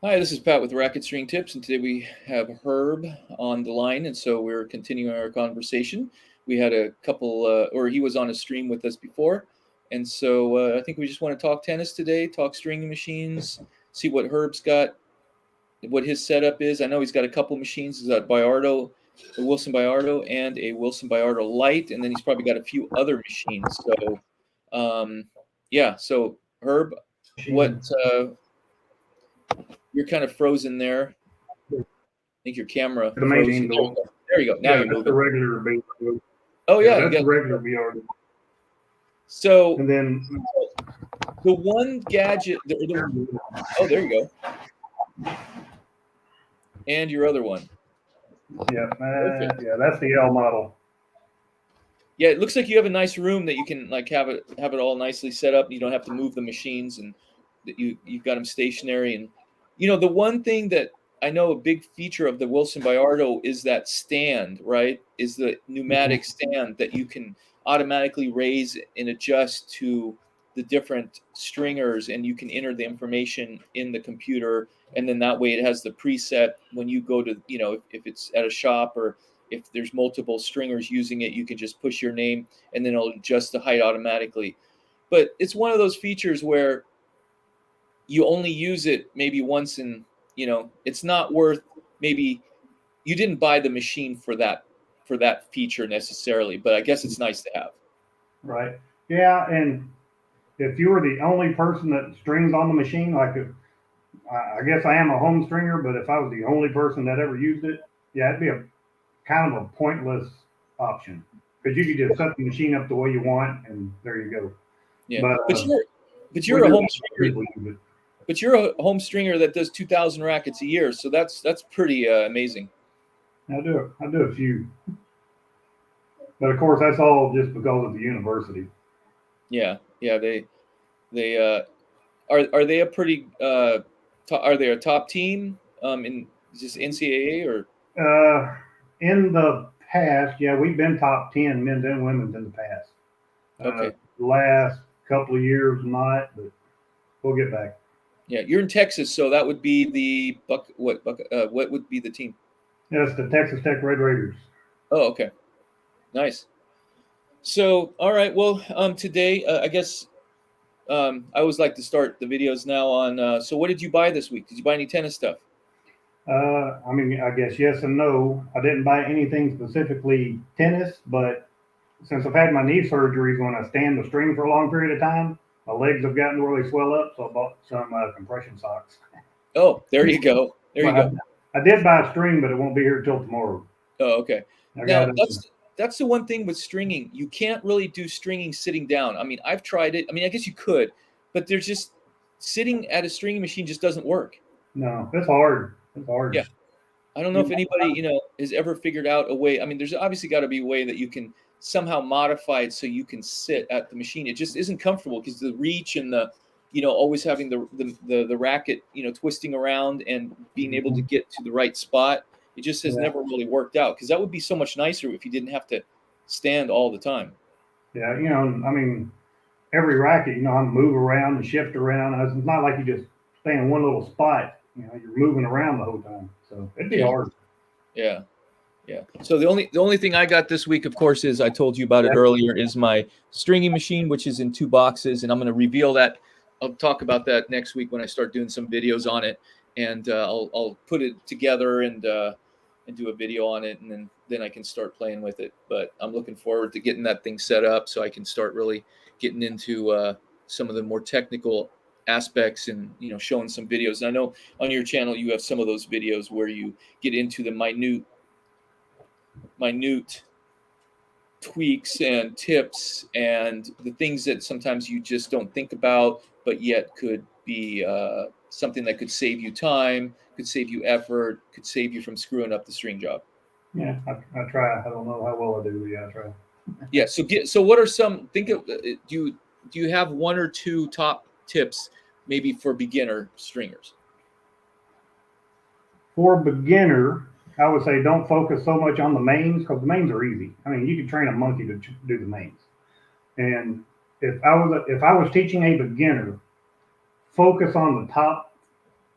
Hi, this is Pat with Racket String Tips, and today we have Herb on the line, and so we're continuing our conversation. We had a couple, or he was on a stream with us before, and so I think we just want to talk tennis today, talk stringing machines, see what Herb's got, what his setup is. I know he's got a couple machines. He's got Baiardo, a Wilson Baiardo, and a Wilson Baiardo Lite, and then he's probably got a few other machines. So, um, yeah. So Herb, what Machine. you're kind of frozen there. I think your camera The main froze you. machine, There you though. go. There you go. Now Yeah, you're that's the moving. regular baiardo. Oh Yeah, yeah, you that's the got regular baiardo. so And then, the one gadget. Oh, there you go. And your other one. yeah, Perfect. yeah, that's the L model. Yeah, it looks like you have a nice room that you can like have it all nicely set up. You don't have to move the machines, and that you've got them stationary. And the one thing that I know a big feature of the Wilson Bayardo is that stand, right? Is the Mhm. pneumatic stand that you can automatically raise and adjust to the different stringers, and you can enter the information in the computer, and then that way it has the preset when you go to if it's at a shop, or if there's multiple stringers using it, you can just push your name and then it'll adjust the height automatically. But it's one of those features where you only use it maybe once, and it's not worth, maybe you didn't buy the machine for that feature necessarily, but I guess it's nice to have. Right. Yeah, and if you were the only person that strings on the machine, like if, I guess I am a home stringer, but if I was the only person that ever used it, yeah, it'd be a kind of a pointless option because you could just set the machine up the way you want, and there you go. Yeah, But but we you're a do home have stringer people use it. but you're a home stringer that does 2,000 rackets a year, so that's pretty amazing. I do a few, but of course that's all just because of the university. Yeah, yeah, they are they a pretty are they a top team in just NCAA or Uh, in the past, yeah, we've been top 10 men's and women's in the past. okay. Last couple of years, not, but we'll get back. Yeah, you're in Texas, so that would be the what would be the team? Yes, the Texas Tech Red Raiders. Oh, okay. Nice. So, all right. Well, today, I guess I always like to start the videos now on. So, what did you buy this week? Did you buy any tennis stuff? I mean, I guess yes and no. I didn't buy anything specifically tennis, but since I've had my knee surgeries when I stand the string for a long period of time, my legs have gotten really swell up, so I bought some compression socks. Oh, there you go. There Well, you go. I did buy a string, but it won't be here till tomorrow. Oh, okay. I got Now it. that's the one thing with stringing. You can't really do stringing sitting down. I mean, I've tried it. I mean, I guess you could, but there's just sitting at a stringing machine just doesn't work. No, it's hard. It's Yeah. hard. I don't know if You, anybody, has ever figured out a way. I mean, there's obviously got to be a way that you can somehow modify it so you can sit at the machine. It just isn't comfortable because the reach and always having the racket, twisting around and being able to get to the right spot. It just has yeah, never really worked out, because that would be so much nicer if you didn't have to stand all the time. yeah. I mean, every racket, how to move around and shift around. It's not like you just stay in one little spot. You're moving around the whole time, so it'd be Yeah, hard. yeah. Yeah. So the only thing I got this week, of course, is I told you about it Yeah, earlier, is my stringing machine, which is in two boxes, and I'm going to reveal that. I'll talk about that next week when I start doing some videos on it, and I'll put it together and do a video on it, and then I can start playing with it. But I'm looking forward to getting that thing set up so I can start really getting into some of the more technical aspects, and showing some videos. And I know on your channel you have some of those videos where you get into the minute tweaks and tips and the things that sometimes you just don't think about, but yet could be something that could save you time, could save you effort, could save you from screwing up the string job. yeah. I try. I don't know how well I do, but yeah, I try. Yeah. So what are some, think of, do you have one or two top tips maybe for beginner stringers? For beginner, I would say don't focus so much on the mains because the mains are easy. I mean, you can train a monkey to do the mains. And if I was teaching a beginner, focus on the top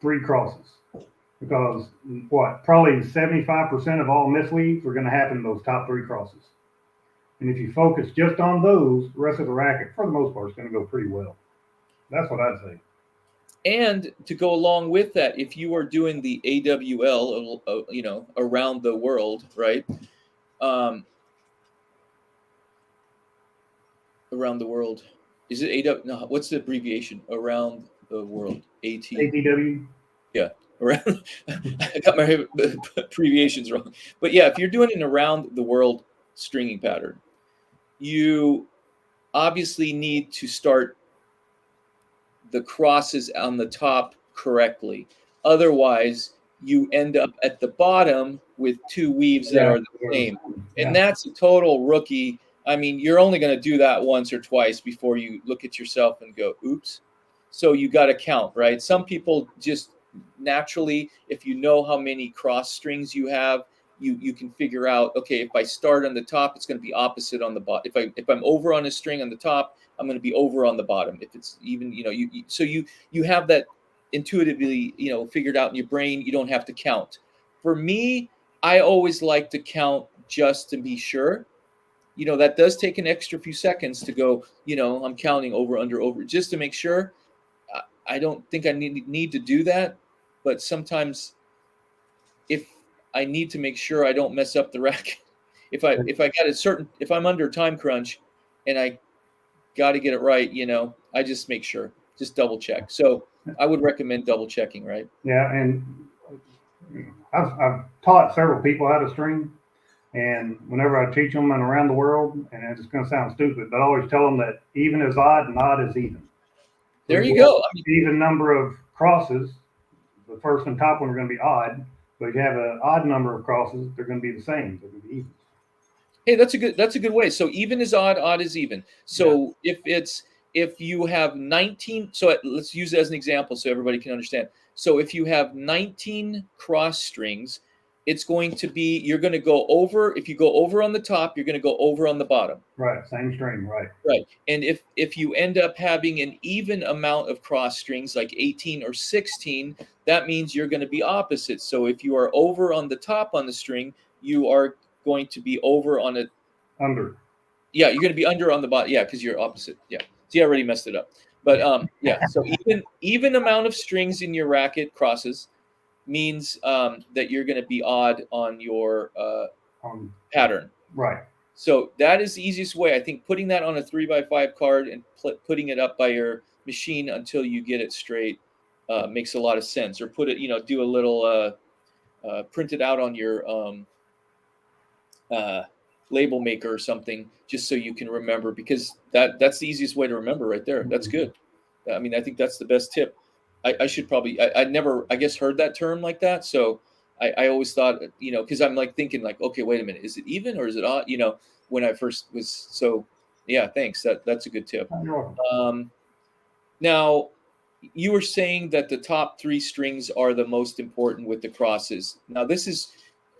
3 crosses, because what, probably 75% of all misleads are going to happen in those top 3 crosses. And if you focus just on those, the rest of the racket, for the most part, is going to go pretty well. That's what I'd say. And to go along with that, if you are doing the AWL, around the world, right? Around the world, is it AW? No, what's the abbreviation? Around the world, AT. ATW. Yeah, around. I got my abbreviations wrong, but yeah, if you're doing an around the world stringing pattern, you obviously need to start the crosses on the top correctly. Otherwise, you end up at the bottom with 2 weaves that Yeah, are the same. yeah. And that's a total rookie. I mean, you're only going to do that once or twice before you look at yourself and go, oops. So you got to count, right? Some people just naturally, if you know how many cross strings you have, you can figure out, okay, if I start on the top, it's going to be opposite on the bottom. If I'm over on a string on the top, I'm going to be over on the bottom. If it's even, so you have that intuitively, figured out in your brain. You don't have to count. For me, I always like to count just to be sure. That does take an extra few seconds to go, I'm counting over, under, over, just to make sure. I don't think I need to do that, but sometimes if I need to make sure I don't mess up the racket, if I'm under a time crunch and I got to get it right, I just make sure, just double check. So I would recommend double checking, right? Yeah, and I've taught several people how to string, and whenever I teach them and around the world, and it's going to sound stupid, but I always tell them that even is odd and odd is even. There you go. Even number of crosses, the first and top one are going to be odd, but if you have an odd number of crosses, they're going to be the same. They're going to be even. Hey, that's a good way. So even is odd, odd is even. So if you have 19, so let's use it as an example so everybody can understand. So if you have 19 cross strings, it's going to be, you're going to go over, if you go over on the top, you're going to go over on the bottom. Right, same string, right. Right. And if you end up having an even amount of cross strings, like 18 or 16, that means you're going to be opposite. So if you are over on the top on the string, you are going to be over on a under. Yeah, you're going to be under on the bottom. Yeah, because you're opposite. Yeah. See, I already messed it up. But yeah, so even amount of strings in your racket crosses means that you're going to be odd on your pattern. Right. So that is the easiest way. I think putting that on a 3x5 card and putting it up by your machine until you get it straight makes a lot of sense. Or put it, do a little print it out on your label maker or something, just so you can remember, because that's the easiest way to remember right there. That's good. I mean, I think that's the best tip. I should probably, I never, I guess, heard that term like that. So I always thought, because I'm like thinking like, okay, wait a minute, is it even or is it odd? When I first was, so yeah, thanks. That's a good tip. Now, you were saying that the top 3 strings are the most important with the crosses. Now, this is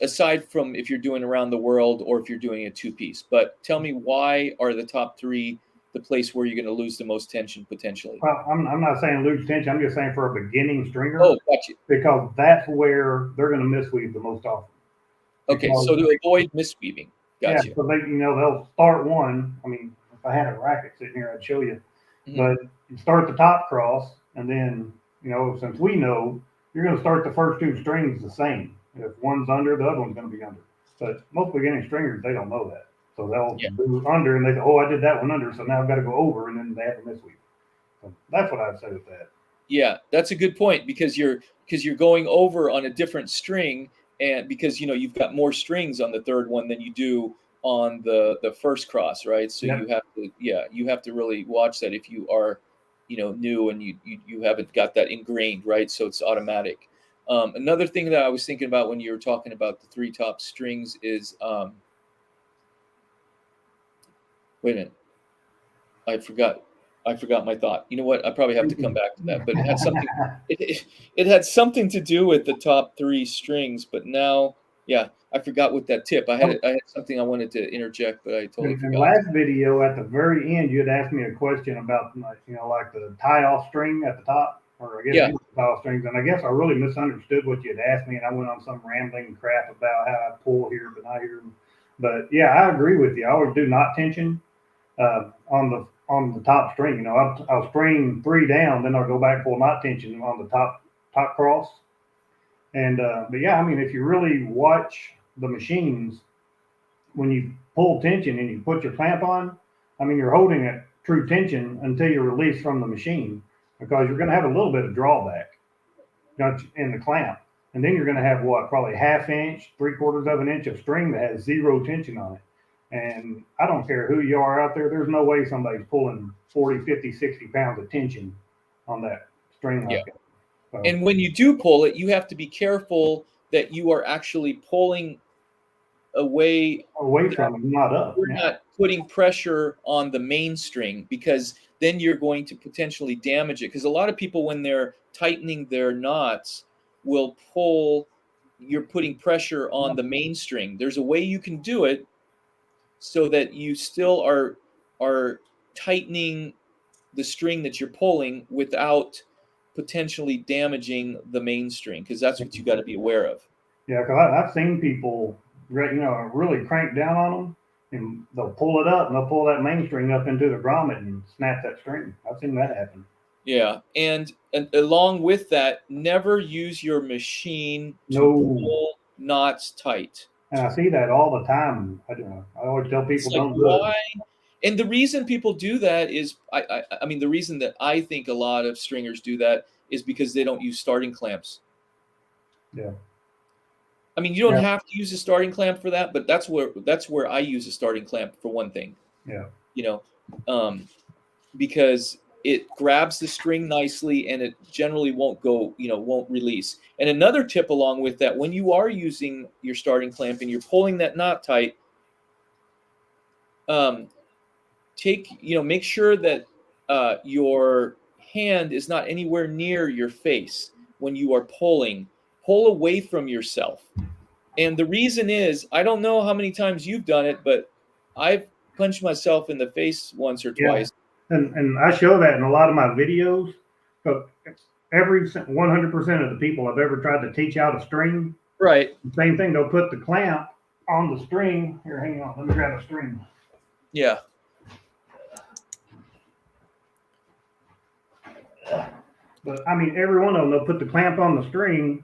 aside from if you're doing around the world or if you're doing a 2-piece, but tell me, why are the top 3 the place where you're going to lose the most tension potentially? Well, I'm not saying lose tension. I'm just saying for a beginning stringer. Oh, gotcha. Because that's where they're going to misweave the most often. Okay, so to avoid misweaving. Gotcha. Yeah, so they'll start one. I mean, if I had a racket sitting here, I'd show you. Mm-hmm. But you start the top cross, and then, since we know, you're going to start the first 2 strings the same. If one's under, the other one's going to be under. But most beginning stringers, they don't know that. So they'll do under, and they say, oh, I did that one under, so now I've got to go over, and then they have a misweave. So that's what I'd say with that. Yeah, that's a good point, because you're going over on a different string, and because you've got more strings on the 3rd one than you do on the first cross, right? So you have to really watch that if you are new and you haven't got that ingrained, right? So it's automatic. Another thing that I was thinking about when you were talking about the 3 top strings is wait a minute, I forgot my thought. You know what? I probably have to come back to that. But it had something. It had something to do with the top 3 strings. But now, I forgot what that tip. I had something I wanted to interject, but I totally forgot. In the last video, at the very end, you had asked me a question about like the tie-off string at the top or I guess Yeah. infantile strings. And I guess I really misunderstood what you had asked me, and I went on some rambling crap about how I pull here but not here. But yeah, I agree with you. I always do knot tension on the top string. You know, I'll string three down, then I'll go back pull knot tension on the top cross. And but yeah, I mean, if you really watch the machines, when you pull tension and you put your clamp on, I mean, you're holding at true tension until you're released from the machine because you're going to have a little bit of drawback in the clamp. And then you're going to have what, probably half inch, three quarters of an inch of string that has zero tension on it. And I don't care who you are out there, there's no way somebody's pulling 40, 50, 60 pounds of tension on that string Yeah. like that. So, And when you do pull it, you have to be careful that you are actually pulling away, away that from it, not up. you're Yeah. not putting pressure on the main string, because then you're going to potentially damage it. Because a lot of people, when they're tightening their knots, will pull, you're putting pressure on the main string. There's a way you can do it so that you still are tightening the string that you're pulling without potentially damaging the main string, because that's what you got to be aware of. Yeah, because I've seen people, really crank down on them, and they'll pull it up and they'll pull that main string up into the grommet and snap that string. I've seen that happen. Yeah, and along with that, never use your machine to No, pull knots tight. and I see that all the time. I always tell It's people like, don't do it. why? And the reason people do that is, I mean, the reason that I think a lot of stringers do that is because they don't use starting clamps. Yeah, I mean, you don't yeah, have to use a starting clamp for that, but that's where I use a starting clamp for one thing. yeah, You know, um, because it grabs the string nicely and it generally won't release. And another tip along with that, when you are using your starting clamp and you're pulling that knot tight, um, make sure that your hand is not anywhere near your face when you are pulling. Pull away from yourself. And the reason is, I don't know how many times you've done it, but I've punched myself in the face once or yeah. twice. And I show that in a lot of my videos. But every 100% of the people I've ever tried to teach how to string, Right. same thing. They'll put the clamp on the string. Here, hang on. Let me grab a string. Yeah. But I mean, every one of them, they'll put the clamp on the string,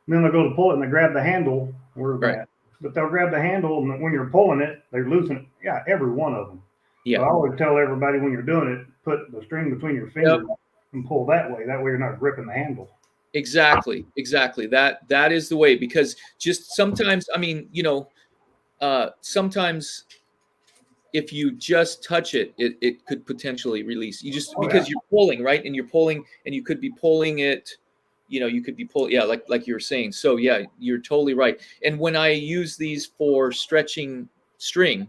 and then they'll go to pull it and they grab the handle. Where's Right. that? But they'll grab the handle, and when you're pulling it, they're loosening it. Yeah, every one of them. So I Yeah. always tell everybody when you're doing it, put the string between your Yep. fingers and pull that way. That way you're not gripping the handle. Exactly. That is the way, because just sometimes, I mean, sometimes if you just touch it, it could potentially release. You just, Oh yeah, because you're pulling, right? And you're pulling, and you could be pulling it, you could be pulling, yeah, like you were saying. So yeah, you're totally right. And when I use these for stretching string,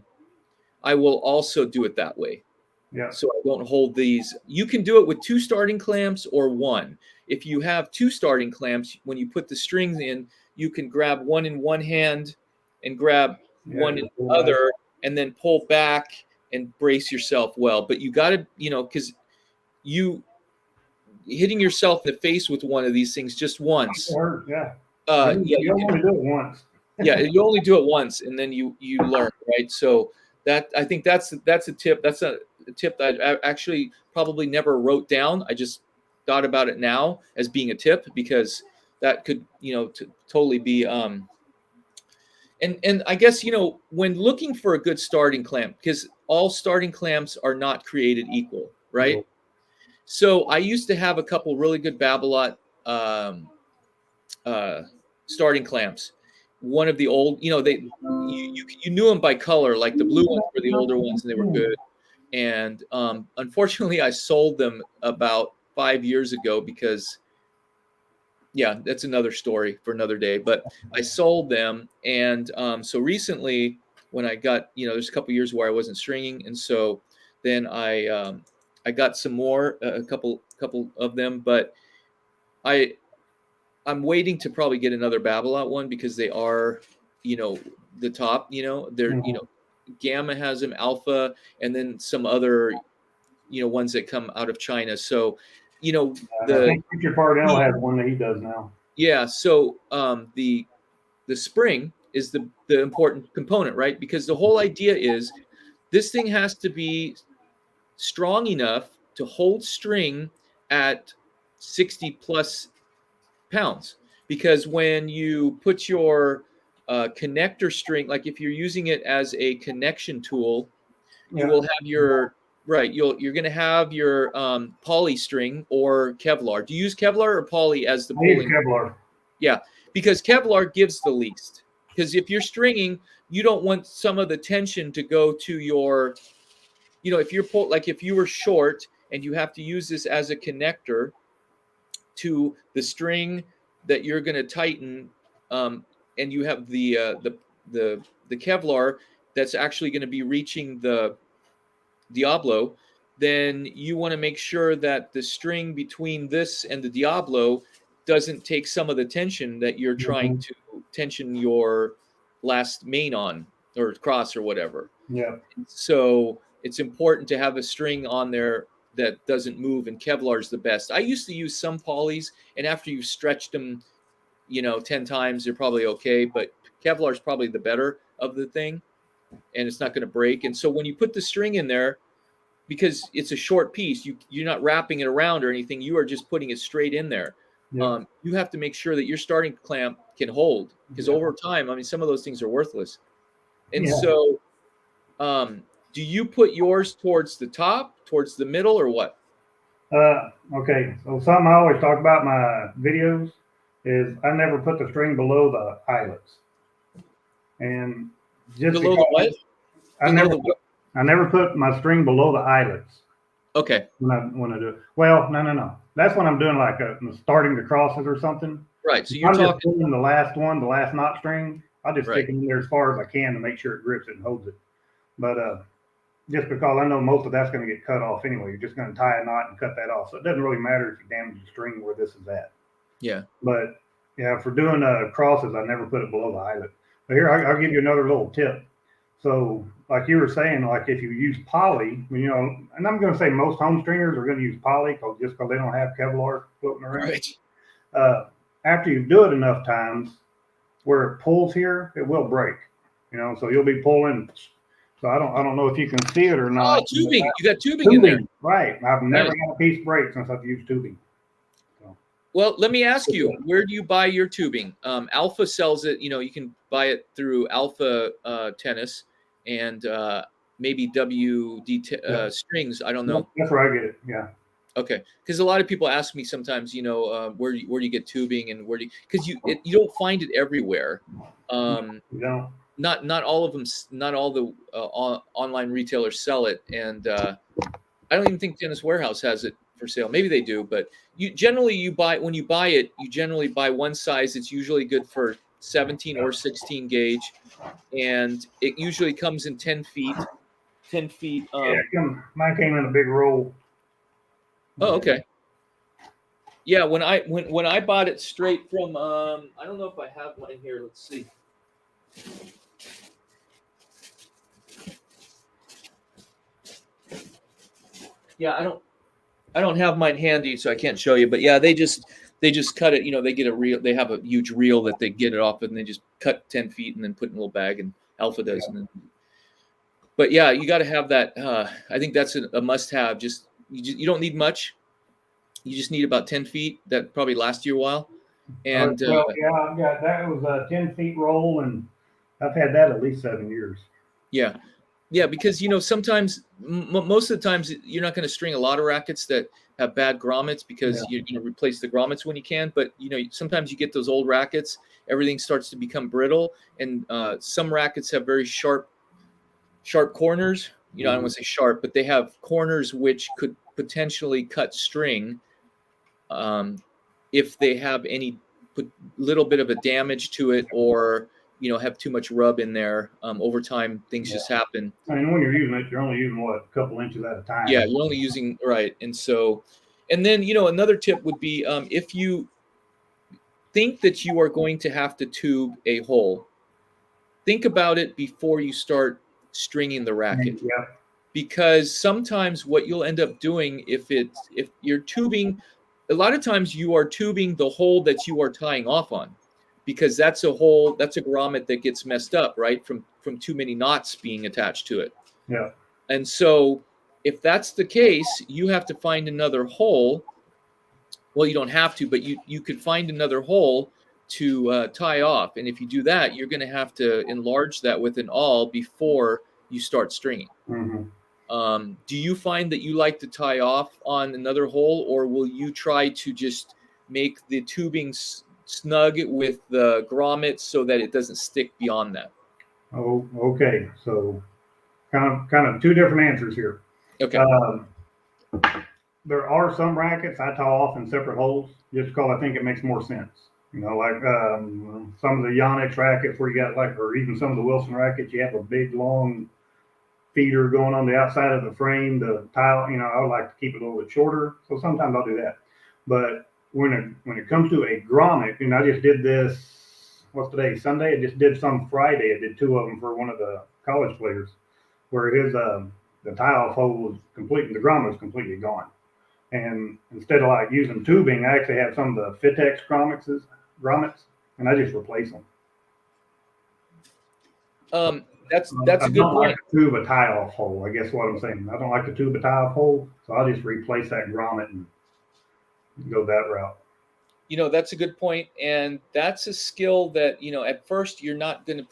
I will also do it that way. yeah, So I don't hold these. You can do it with two starting clamps or one. If you have two starting clamps, when you put the strings in, you can grab one in one hand and grab yeah. one in Just pull the back. other, and then pull back and brace yourself well. But you got to, because you hitting yourself in the face with one of these things just It once. hurts. Yeah, Yeah, you only do it once. yeah, you only do it once, and then you learn, right? So that, I think that's a tip. That's a tip that I actually probably never wrote down. I just thought about it now as being a tip, because that could totally be and I guess when looking for a good starting clamp, because all starting clamps are not created equal, right? No. So I used to have a couple really good Babolat um, uh, starting clamps. One of the old, you knew them by color. Like the blue ones were the older ones, and they were good. And unfortunately, I sold them about 5 years ago because, yeah, that's another story for another day. But I sold them, and so recently, when I got, there's a couple years where I wasn't stringing, and so then I got some more, a couple of them, but I I'm waiting to probably get another Babolat one, because they are, the top. They're, Mhm. Gamma has them, Alpha, and then some other, ones that come out of China. So you know, I the think Richard Parnell has one that he does now. yeah. So the spring is the important component, right? Because the whole idea is this thing has to be strong enough to hold string at 60 plus pounds. Because when you put your connector string, like if you're using it as a connection tool, you Yeah. will have your right. You're going to have your poly string or Kevlar. Do you use Kevlar or poly as the I use pulling? Kevlar. Yeah, because Kevlar gives the least. Because if you're stringing, you don't want some of the tension to go to your, if you're like if you were short and you have to use this as a connector to the string that you're going to tighten, and you have the Kevlar that's actually going to be reaching the Diablo, then you want to make sure that the string between this and the Diablo doesn't take some of the tension that you're trying Mm-hmm. to tension your last main on or cross or whatever. Yeah. So it's important to have a string on there that doesn't move, and Kevlar is the best. I used to use some polys, and after you've stretched them, 10 times, they're probably okay, but Kevlar is probably the better of the thing, and it's not going to break. And so when you put the string in there, because it's a short piece, you're not wrapping it around or anything, you are just putting it straight in there. Yeah. You have to make sure that your starting clamp can hold, because Yeah. over time, I mean, some of those things are worthless. And Yeah. so do you put yours towards the top, towards the middle, or what? Okay. So something I always talk about in my videos is I never put the string below the eyelets, and just Below the what? because I Below never the what? I never put my string below the eyelets Okay. when I do it. Well, no. That's when I'm doing like starting the crosses or something. Right. So If you're I'm just talking, pulling the last one, the last knot string, I'll just right. stick it in there as far as I can to make sure it grips it and holds it. But just because I know most of that's going to get cut off anyway, you're just going to tie a knot and cut that off. So it doesn't really matter if you damage the string where this is at. Yeah. But yeah, for doing crosses, I never put it below the eyelet. But here, I'll give you another little tip. So, like you were saying, like if you use poly, and I'm going to say most home stringers are going to use poly just because they don't have Kevlar floating around. Right. After you do it enough times, where it pulls here, it will break. So you'll be pulling. So I don't know if you can see it or Oh, not. tubing. You got tubing in there. Tubing, right? I've never Nice. had a piece break since I've used tubing. So, Well, let me ask you, where do you buy your tubing? Alpha sells it. You can buy it through Alpha Tennis and maybe WD yeah, Strings. I don't know. that's where I get it. Yeah, Okay, because a lot of people ask me sometimes, where do you get tubing and where do you? Because you don't find it everywhere. you know. Not all of them. Not all the online retailers sell it, and I don't even think Tennis Warehouse has it for sale. Maybe they do, but when you buy it, you generally buy one size. It's usually good for 17 or 16 gauge, and it usually comes in 10 feet. 10 feet. Mine came in a big roll. Oh, okay. Yeah, when I bought it straight from I don't know if I have mine here. Let's see. Yeah, I don't have mine handy, so I can't show you. But yeah, they just cut it. They get a reel. They have a huge reel that they get it off, and they just cut 10 feet and then put in a little bag. And Alpha does. Yeah. And then, but yeah, you got to have that. I think that's a must-have. You don't need much. You just need about 10 feet. That probably lasts you a while. And Well, yeah, I've got that. It was a 10 feet roll, and I've had that at least 7 years. yeah. Yeah, because sometimes most of the times you're not going to string a lot of rackets that have bad grommets because you're going to replace the grommets when you can. But sometimes you get those old rackets, everything starts to become brittle, and some rackets have very sharp corners. I don't want to say sharp, but they have corners which could potentially cut string if they have any little bit of a damage to it or have too much rub in there. Over time, things just happen. I mean, when you're using it, you're only using what, a couple inches at a time. Yeah, you're only using right, and then another tip would be if you think that you are going to have to tube a hole, think about it before you start stringing the racket, Yeah. because sometimes what you'll end up doing if you're tubing, a lot of times you are tubing the hole that you are tying off on, because that's a grommet that gets messed up, right, from too many knots being attached to it. Yeah. And so if that's the case, you have to find another hole. Well, you don't have to, but you could find another hole to tie off. And if you do that, you're going to have to enlarge that with an awl before you start stringing. Mm-hmm. Do you find that you like to tie off on another hole, or will you try to just make the tubing snug with the grommet so that it doesn't stick beyond that? Oh, okay. So kind of two different answers here. Okay. Um, there are some rackets I tie off in separate holes just because I think it makes more sense. You know, like some of the Yonex rackets where you got like, or even some of the Wilson rackets, you have a big long feeder going on the outside of the frame. The tile, you know, I would like to keep it a little bit shorter, so sometimes I'll do that. But when it comes to a grommet, you know, I just did this. What's today? Sunday. I just did some Friday. I did two of them for one of the college players, where his the tie-off hole was complete and the grommet was completely gone. And instead of like using tubing, I actually have some of the Fitex grommets, and I just replace them. That's I a good don't point. like to tube a tie-off hole. I guess what I'm saying. I don't like to tube a tie-off hole, so I'll just replace that grommet and go that route. You know, that's a good point, and that's a skill that, you know, at first you're going to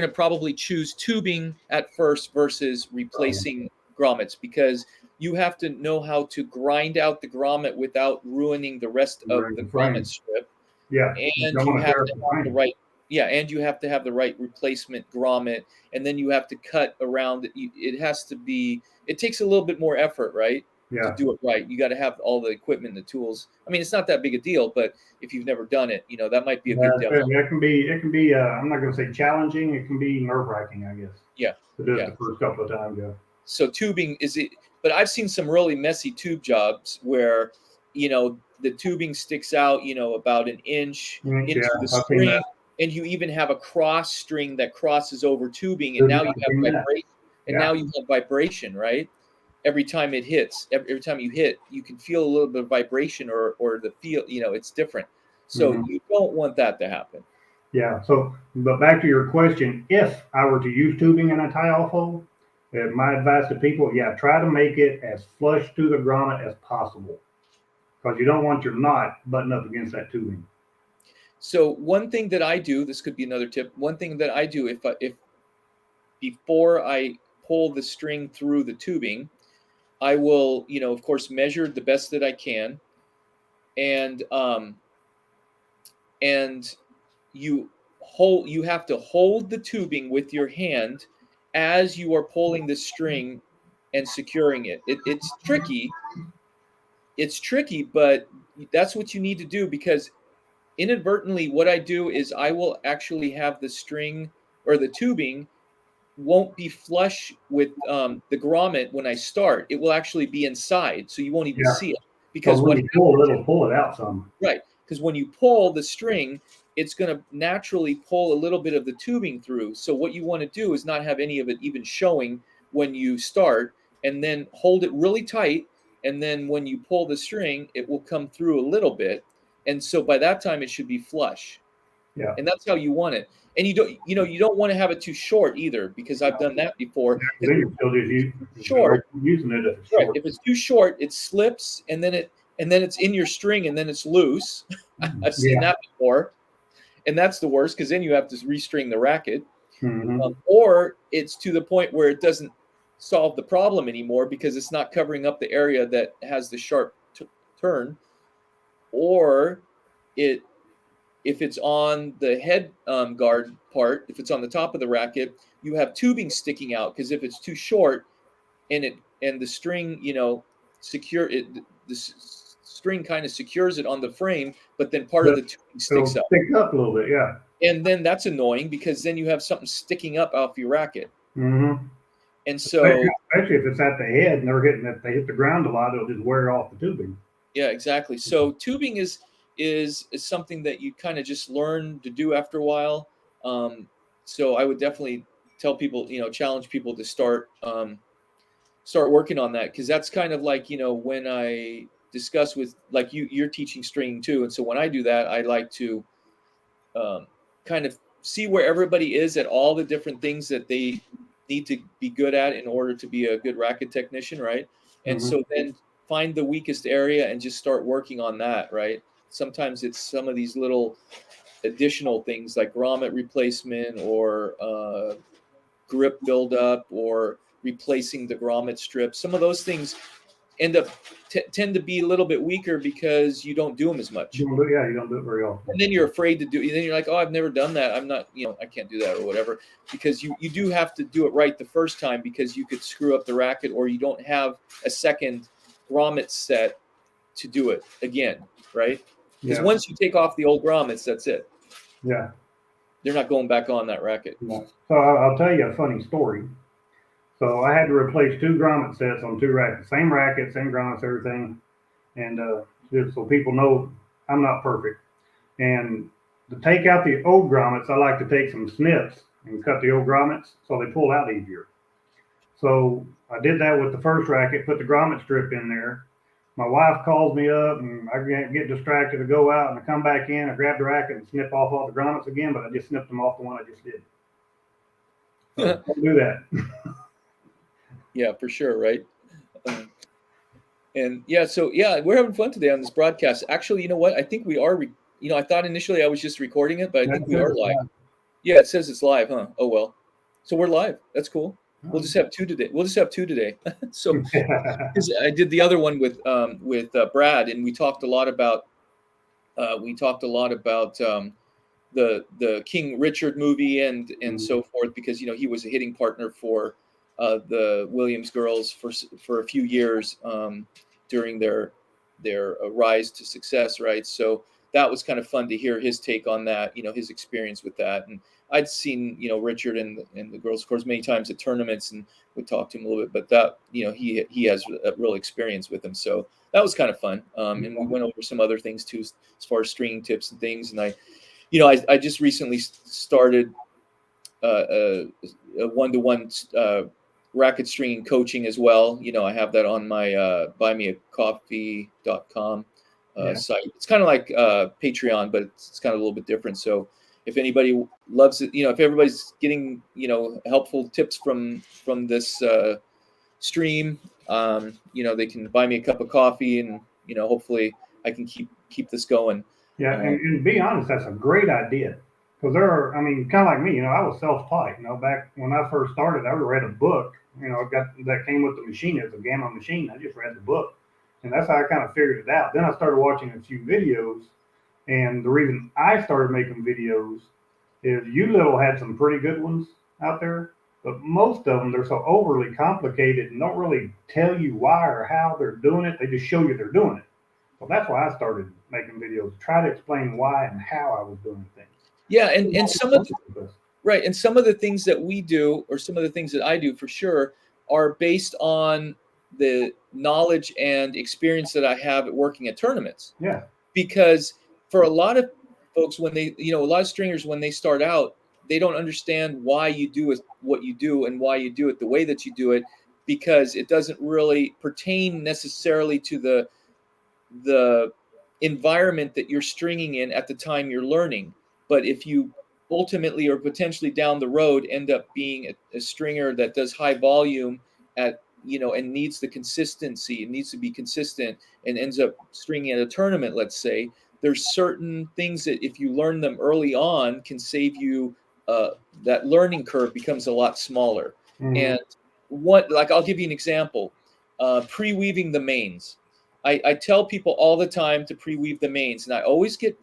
probably choose tubing at first versus replacing grommets, because you have to know how to grind out the grommet without ruining the rest of the grommet strip. Yeah, And you have to have the right and you have to have the right replacement grommet, and then you have to cut around it. It takes a little bit more effort, right? Yeah. To do it right, you got to have all the equipment and the tools. I mean, it's not that big a deal, but if you've never done it, you know, that might be a good demo. It can be I'm not going to say challenging. It can be nerve-wracking, I guess. Yeah. To do it the first couple of times, yeah. So tubing but I've seen some really messy tube jobs where, you know, the tubing sticks out, you know, about an inch into the string, and you even have a cross string that crosses over tubing, and now you have vibration. And now you have vibration, right? Every time it hits, every time you hit, you can feel a little bit of vibration or the feel, you know, it's different. So you don't want that to happen. Yeah. So, but back to your question, if I were to use tubing in a tie-off hole, my advice to people, try to make it as flush to the grommet as possible, because you don't want your knot buttoned up against that tubing. So one thing that I do, this could be another tip. One thing that I do, if before I pull the string through the tubing, I will, you know, of course, measure the best that I can, and you have to hold the tubing with your hand as you are pulling the string and securing it. It's tricky. It's tricky, but that's what you need to do, because inadvertently what I do is I will actually have the string or the tubing won't be flush with the grommet when I start. It will actually be inside, so you won't even see it. Because when you pull it out some. Right, because when you pull the string, it's going to naturally pull a little bit of the tubing through. So what you want to do is not have any of it even showing when you start, and then hold it really tight. And then when you pull the string, it will come through a little bit. And so by that time, it should be flush. Yeah. And that's how you want it. And you don't want to have it too short either, because I've done that before. Yeah, then you're still just short. Using it if it's right. short. If it's too short, it slips, and then it's in your string, and then it's loose. I've seen that before. And that's the worst, because then you have to restring the racket. Or it's to the point where it doesn't solve the problem anymore, because it's not covering up the area that has the sharp turn. Or if it's on the head guard part, if it's on the top of the racket, you have tubing sticking out, because if it's too short and the string, you know, the string kind of secures it on the frame, but then part of the tubing sticks up. Stick up a little bit, yeah. And then that's annoying, because then you have something sticking up off your racket. And so, especially if it's at the head and if they hit the ground a lot, it'll just wear off the tubing. Yeah, exactly. So tubing is something that you kind of just learn to do after a while. So I would definitely tell people, challenge people to start working on that, because that's kind of like, when I discuss with, like, you're teaching stringing too, and so when I do that, I like to kind of see where everybody is at all the different things that they need to be good at in order to be a good racket technician, right? And Mm-hmm. so then find the weakest area and just start working on that, right? Sometimes it's some of these little additional things like grommet replacement, or grip buildup, or replacing the grommet strip. Some of those things tend to be a little bit weaker because you don't do them as much. Yeah, you don't do it very often. And then you're afraid to do it. Then you're like, oh, I've never done that. I'm not, I can't do that or whatever. Because you do have to do it right the first time, because you could screw up the racket, or you don't have a second grommet set to do it again, right? Because Yeah. once you take off the old grommets, that's it. Yeah. They're not going back on that racket. Yeah. So I'll tell you a funny story. So I had to replace two grommet sets on two rackets, same grommets, everything. And just so people know, I'm not perfect. And to take out the old grommets, I like to take some snips and cut the old grommets so they pull out easier. So I did that with the first racket, put the grommet strip in there. My wife calls me up, and I get distracted to go out, and I come back in, I grab the racket and snip off all the grommets again, but I just snipped them off the one I just did. So don't do that. Yeah, for sure, right? And yeah, so yeah, we're having fun today on this broadcast. Actually, you know what? I think we are. I thought initially I was just recording it, but I think we are live. Yeah, it says it's live, huh? Oh well. So we're live. That's cool. We'll just have two today. So I did the other one with Brad, and we talked a lot about the King Richard movie and so forth, because he was a hitting partner for the Williams girls for a few years during their rise to success, right? So that was kind of fun to hear his take on that, his experience with that. And I'd seen Richard and the girls, of course, many times at tournaments, and would talk to him a little bit. But that he has a real experience with him, so that was kind of fun. And we went over some other things too, as far as stringing tips and things. And I just recently started a one-to-one racket stringing coaching as well. I have that on my buymeacoffee.com site. It's kind of like Patreon, but it's kind of a little bit different. So if anybody loves it, if everybody's getting helpful tips from this stream, they can buy me a cup of coffee, and hopefully I can keep this going. Yeah, and to be honest, that's a great idea. Because kind of like me, I was self-taught. Back when I first started, I read a book, that came with the machine. It was a Gamma machine. I just read the book. And that's how I kind of figured it out. Then I started watching a few videos. And the reason I started making videos is you had some pretty good ones out there. But most of them, they're so overly complicated and don't really tell you why or how they're doing it. They just show you they're doing it. So that's why I started making videos, try to explain why and how I was doing things. Yeah, and some of the things that we do, or some of the things that I do for sure, are based on the knowledge and experience that I have at working at tournaments. Yeah. Because for a lot of folks, when they, a lot of stringers, when they start out, they don't understand why you do what you do and why you do it the way that you do it, because it doesn't really pertain necessarily to the environment that you're stringing in at the time you're learning. But if you ultimately, or potentially down the road, end up being a stringer that does high volume and needs the consistency, it needs to be consistent, and ends up stringing at a tournament, let's say, there's certain things that if you learn them early on can save you, that learning curve becomes a lot smaller. And I'll give you an example, pre-weaving the mains. I tell people all the time to pre-weave the mains, and I almost get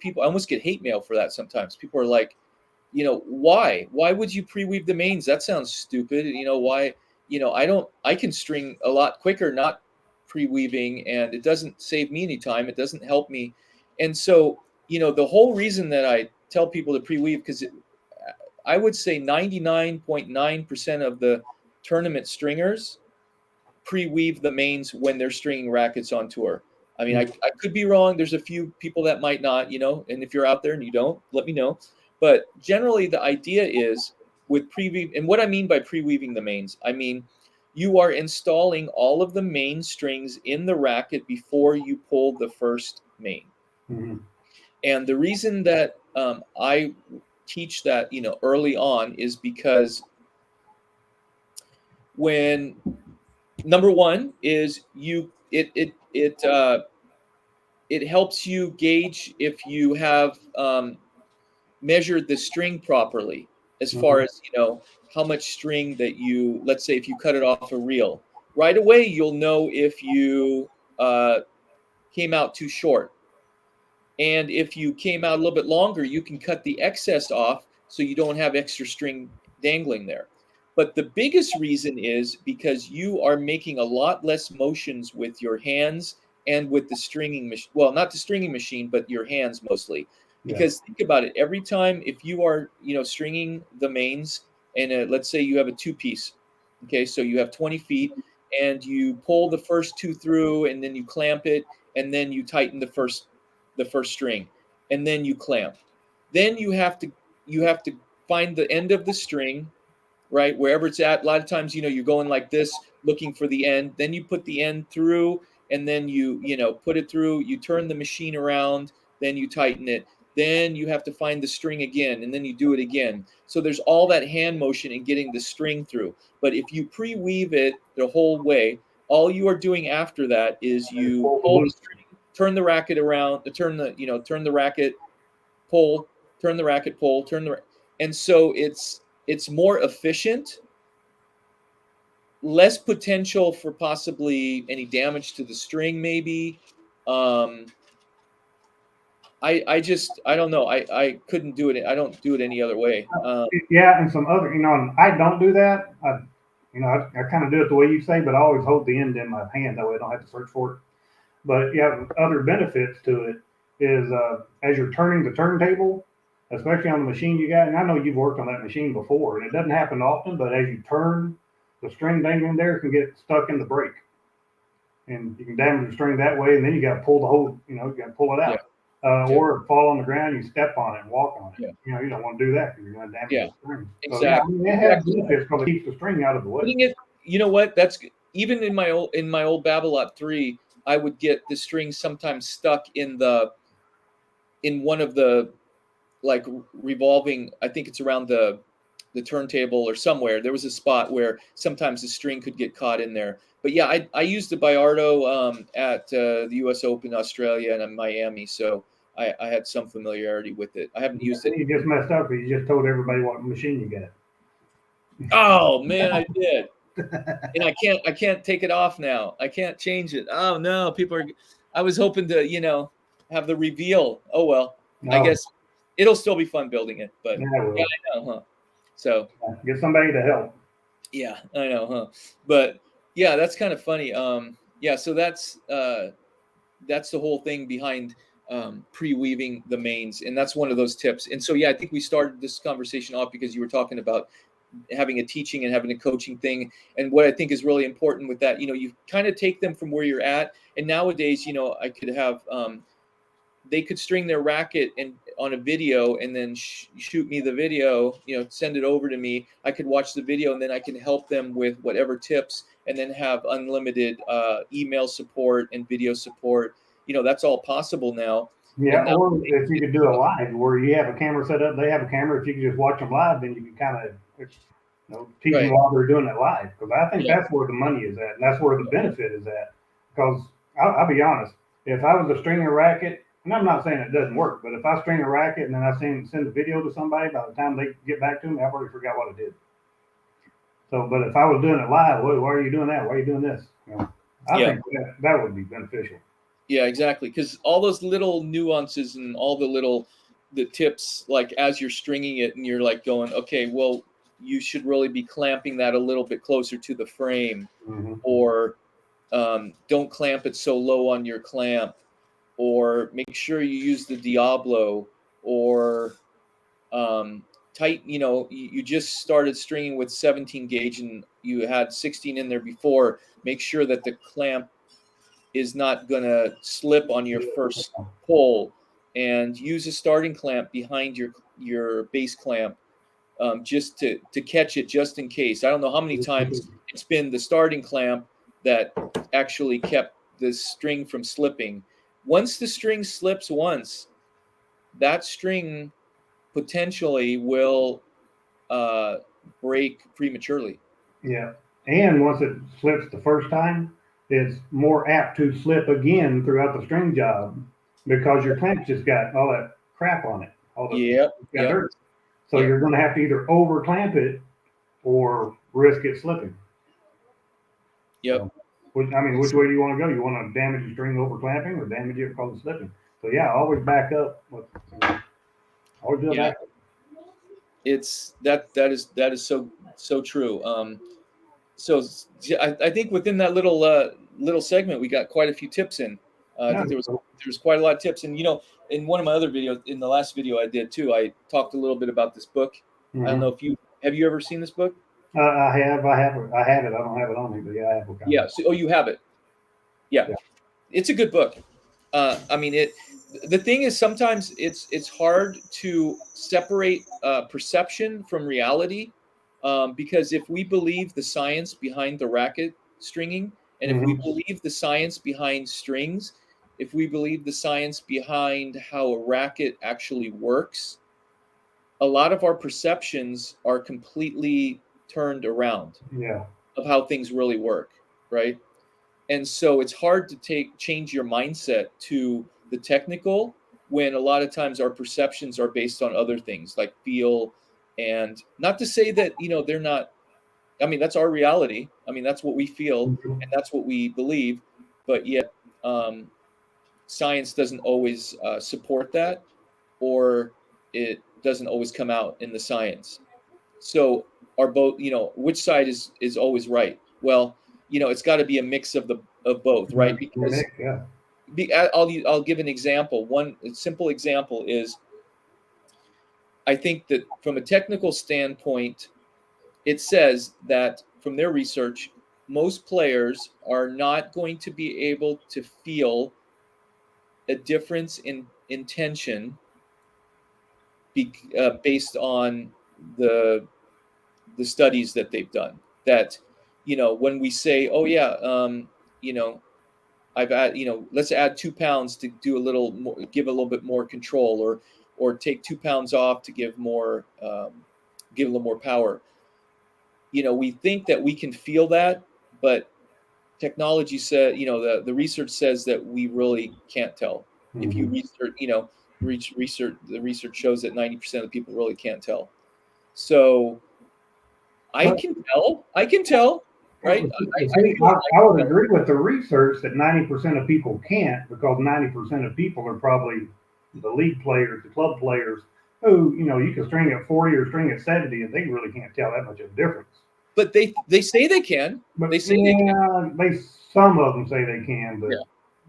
hate mail for that sometimes. People are like, why would you pre-weave the mains? That sounds stupid. Why? I can string a lot quicker not pre-weaving, and it doesn't save me any time. It doesn't help me. And so, the whole reason that I tell people to pre-weave, because I would say 99.9% of the tournament stringers pre-weave the mains when they're stringing rackets on tour. I mean, I could be wrong. There's a few people that might not, and if you're out there and you don't, let me know. But generally the idea is with pre-weave. And what I mean by pre-weaving the mains, I mean you are installing all of the main strings in the racket before you pull the first main. Mm-hmm. And the reason that I teach that, early on is because when number one is it helps you gauge if you have measured the string properly, as far Mm-hmm. as how much string that you, let's say if you cut it off a reel, right away you'll know if you came out too short. And if you came out a little bit longer, you can cut the excess off so you don't have extra string dangling there. But the biggest reason is because you are making a lot less motions with your hands and with the stringing machine. Well, not the stringing machine, but your hands mostly. Yeah. Because think about it, every time if you are, stringing the mains, and let's say you have a two-piece, okay, so you have 20 feet, and you pull the first two through, and then you clamp it, and then you tighten the first string, and then you clamp. Then you have to find the end of the string, right, wherever it's at. A lot of times, you're going like this, looking for the end. Then you put the end through, and then you put it through. You turn the machine around, then you tighten it. Then you have to find the string again, and then you do it again. So there's all that hand motion in getting the string through. But if you pre-weave it the whole way, all you are doing after that is And just you pull the pull the loop. string, turn the racket around, turn the racket, pull, turn the racket, pull, and so it's more efficient, less potential for possibly any damage to the string, maybe. Um, I don't know. I couldn't do it. I don't do it any other way. Yeah, and some other, and I don't do that. I kind of do it the way you say, but I always hold the end in my hand. That way I don't have to search for it. But yeah, other benefits to it is as you're turning the turntable, especially on the machine you got, and I know you've worked on that machine before, and it doesn't happen often, but as you turn, the string dangling there can get stuck in the brake, and you can damage the string that way, and then you got to pull the whole, you got to pull it Yeah. out. Yeah. Or fall on the ground, you step on it and walk on it. Yeah. You don't want to do that because you're going to damage Yeah. the string. So yeah, Exactly. it has Exactly. benefits because it keeps the string out of the way. Putting it, you know what? That's even in my old Babolat 3, I would get the string sometimes stuck in one of the, like, revolving. I think it's around the turntable or somewhere. There was a spot where sometimes the string could get caught in there. But yeah, I used the baiardo at the U.S. Open Australia and in Miami, so I had some familiarity with it. I haven't used it. You just messed up because you just told everybody what machine you got. Oh man, I did. And I can't take it off now. I can't change it. Oh no, I was hoping to, have the reveal. Oh well. I No, guess it'll still be fun building it, but yeah, yeah, well, I know, huh? So get somebody to help. yeah, I know, huh? But yeah, that's kind of funny. Yeah, so that's the whole thing behind pre-weaving the mains, and that's one of those tips. And so yeah, I think we started this conversation off because you were talking about having a teaching and having a coaching thing. And what I think is really important with that, you kind of take them from where you're at. And nowadays, I could have they could string their racket and on a video and then shoot me the video, send it over to me. I could watch the video and then I can help them with whatever tips, and then have unlimited email support and video support. That's all possible now. Yeah, And now, or if you could do a live where you have a camera set up, they have a camera. If you could just watch them live, then you can kind of teach them right. while they're doing it live. Because I think Yeah. that's where the money is at, and that's where the benefit is at. Because I'll be honest, if I was to string a racket, and I'm not saying it doesn't work, but if I string a racket and then I send a video to somebody, by the time they get back to me, I've already forgot what I did. So, but if I was doing it live, why are you doing that? Why are you doing this? I Yeah. think that would be beneficial. Yeah, exactly. Because all those little nuances and all the tips, like as you're stringing it and you're like going, okay, well, you should really be clamping that a little bit closer to the frame, Mm-hmm. or don't clamp it so low on your clamp, or make sure you use the Diablo, or tight. You just started stringing with 17 gauge and you had 16 in there before. Make sure that the clamp is not going to slip on your first pull, and use a starting clamp behind your base clamp, just to catch it, just in case. I don't know how many times it's been the starting clamp that actually kept the string from slipping. Once the string slips once, that string potentially will break prematurely. Yeah. And once it slips the first time, it's more apt to slip again throughout the string job because your clamp just got all that crap on it, all the Yep, got yep, dirt. So yep, you're going to have to either over clamp it or risk it slipping. yep. So, which way do you want to go? You want to damage the string over clamping or damage it because of slipping? So yeah, always back up. Always do a Yeah, backup. it's that is so true. So I think within that little segment, we got quite a few tips in. I Yeah. think there was quite a lot of tips, and in one of my other videos, in the last video I did too, I talked a little bit about this book. I don't know Mm-hmm. if you ever seen this book? I have it. I don't have it on me, but yeah, I have a copy. Yeah. So, oh, you have it. Yeah, Yeah. it's a good book. I mean, the thing is, sometimes it's hard to separate perception from reality, because if we believe the science behind the racket stringing, and if we Mm-hmm. believe the science behind strings, if we believe the science behind how a racket actually works, a lot of our perceptions are completely turned around Yeah. of how things really work, right? And so it's hard to change your mindset to the technical when a lot of times our perceptions are based on other things like feel. And not to say that they're not. I mean, that's our reality. I mean, that's what we feel Mm-hmm. and that's what we believe. But yet um, science doesn't always support that, or it doesn't always come out in the science. So are both, which side is always right? Well, it's got to be a mix of both, right? Because Yeah. I'll give an example. One simple example is, I think that from a technical standpoint, it says that from their research, most players are not going to be able to feel a difference in intention based on the the studies that they've done. That when we say, oh yeah, you know let's add 2 pounds to do a little more, give a little bit more control, or take 2 pounds off to give a little more power. We think that we can feel that, but technology said, the research says that we really can't tell. If you Mm-hmm. research, the research shows that 90% of people really can't tell. So But I can tell, right? I see, feel I I can would tell. agree with the research that 90% of people can't because 90% of people are probably the league players, the club players, who, you can string at 40 or string at 70 and they really can't tell that much of a difference. But they say they can. But They say they can. yeah, some of them say they can, Yeah,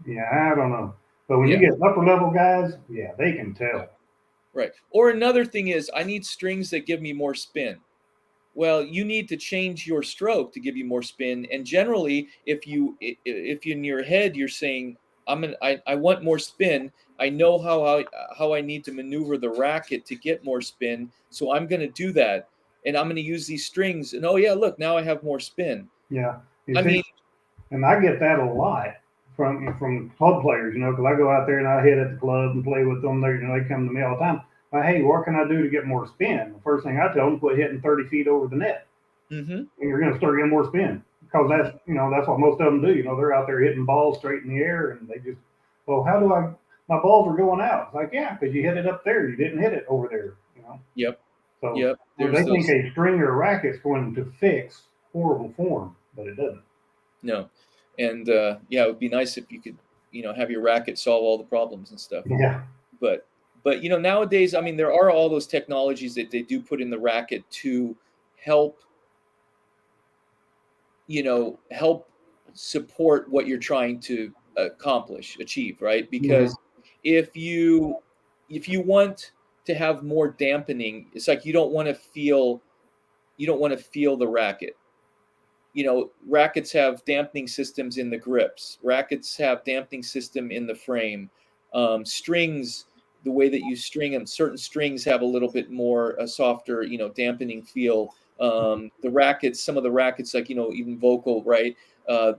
but yeah, I don't know. But when you yeah, get upper level guys, yeah, they can yeah. tell. Right. Or another thing is, I need strings that give me more spin. Well, you need to change your stroke to give you more spin. And generally, if in your head you're saying, I want more spin. I know how I need to maneuver the racket to get more spin. So I'm going to do that, and I'm going to use these strings. And oh yeah, look, now I have more spin. Yeah, you I see, mean, and I get that a lot from club players, because I go out there and I hit at the club and play with them. They come to me all the time. Well, hey, what can I do to get more spin? The first thing I tell them, quit hitting 30 feet over the net, hmm and you're going to start getting more spin because that's what most of them do. They're out there hitting balls straight in the air, and they just, well, how do I? My balls are going out. It's like, yeah, because you hit it up there, you didn't hit it over there. yep, So yep. they There's think those. a string or a racket's going to fix horrible form, but it doesn't. No, and yeah, it would be nice if you could, have your racket solve all the problems and stuff. Yeah. But nowadays, I mean, there are all those technologies that they do put in the racket to help, help support what you're trying to achieve, right? Mhm. Because if you want to have more dampening, it's like you don't want to feel the racket. Rackets have dampening systems in the grips. Rackets have dampening system in the frame. Strings the way that you string them. Certain strings have a little bit more a softer, dampening feel. The rackets, some of the rackets, like even vocal, right?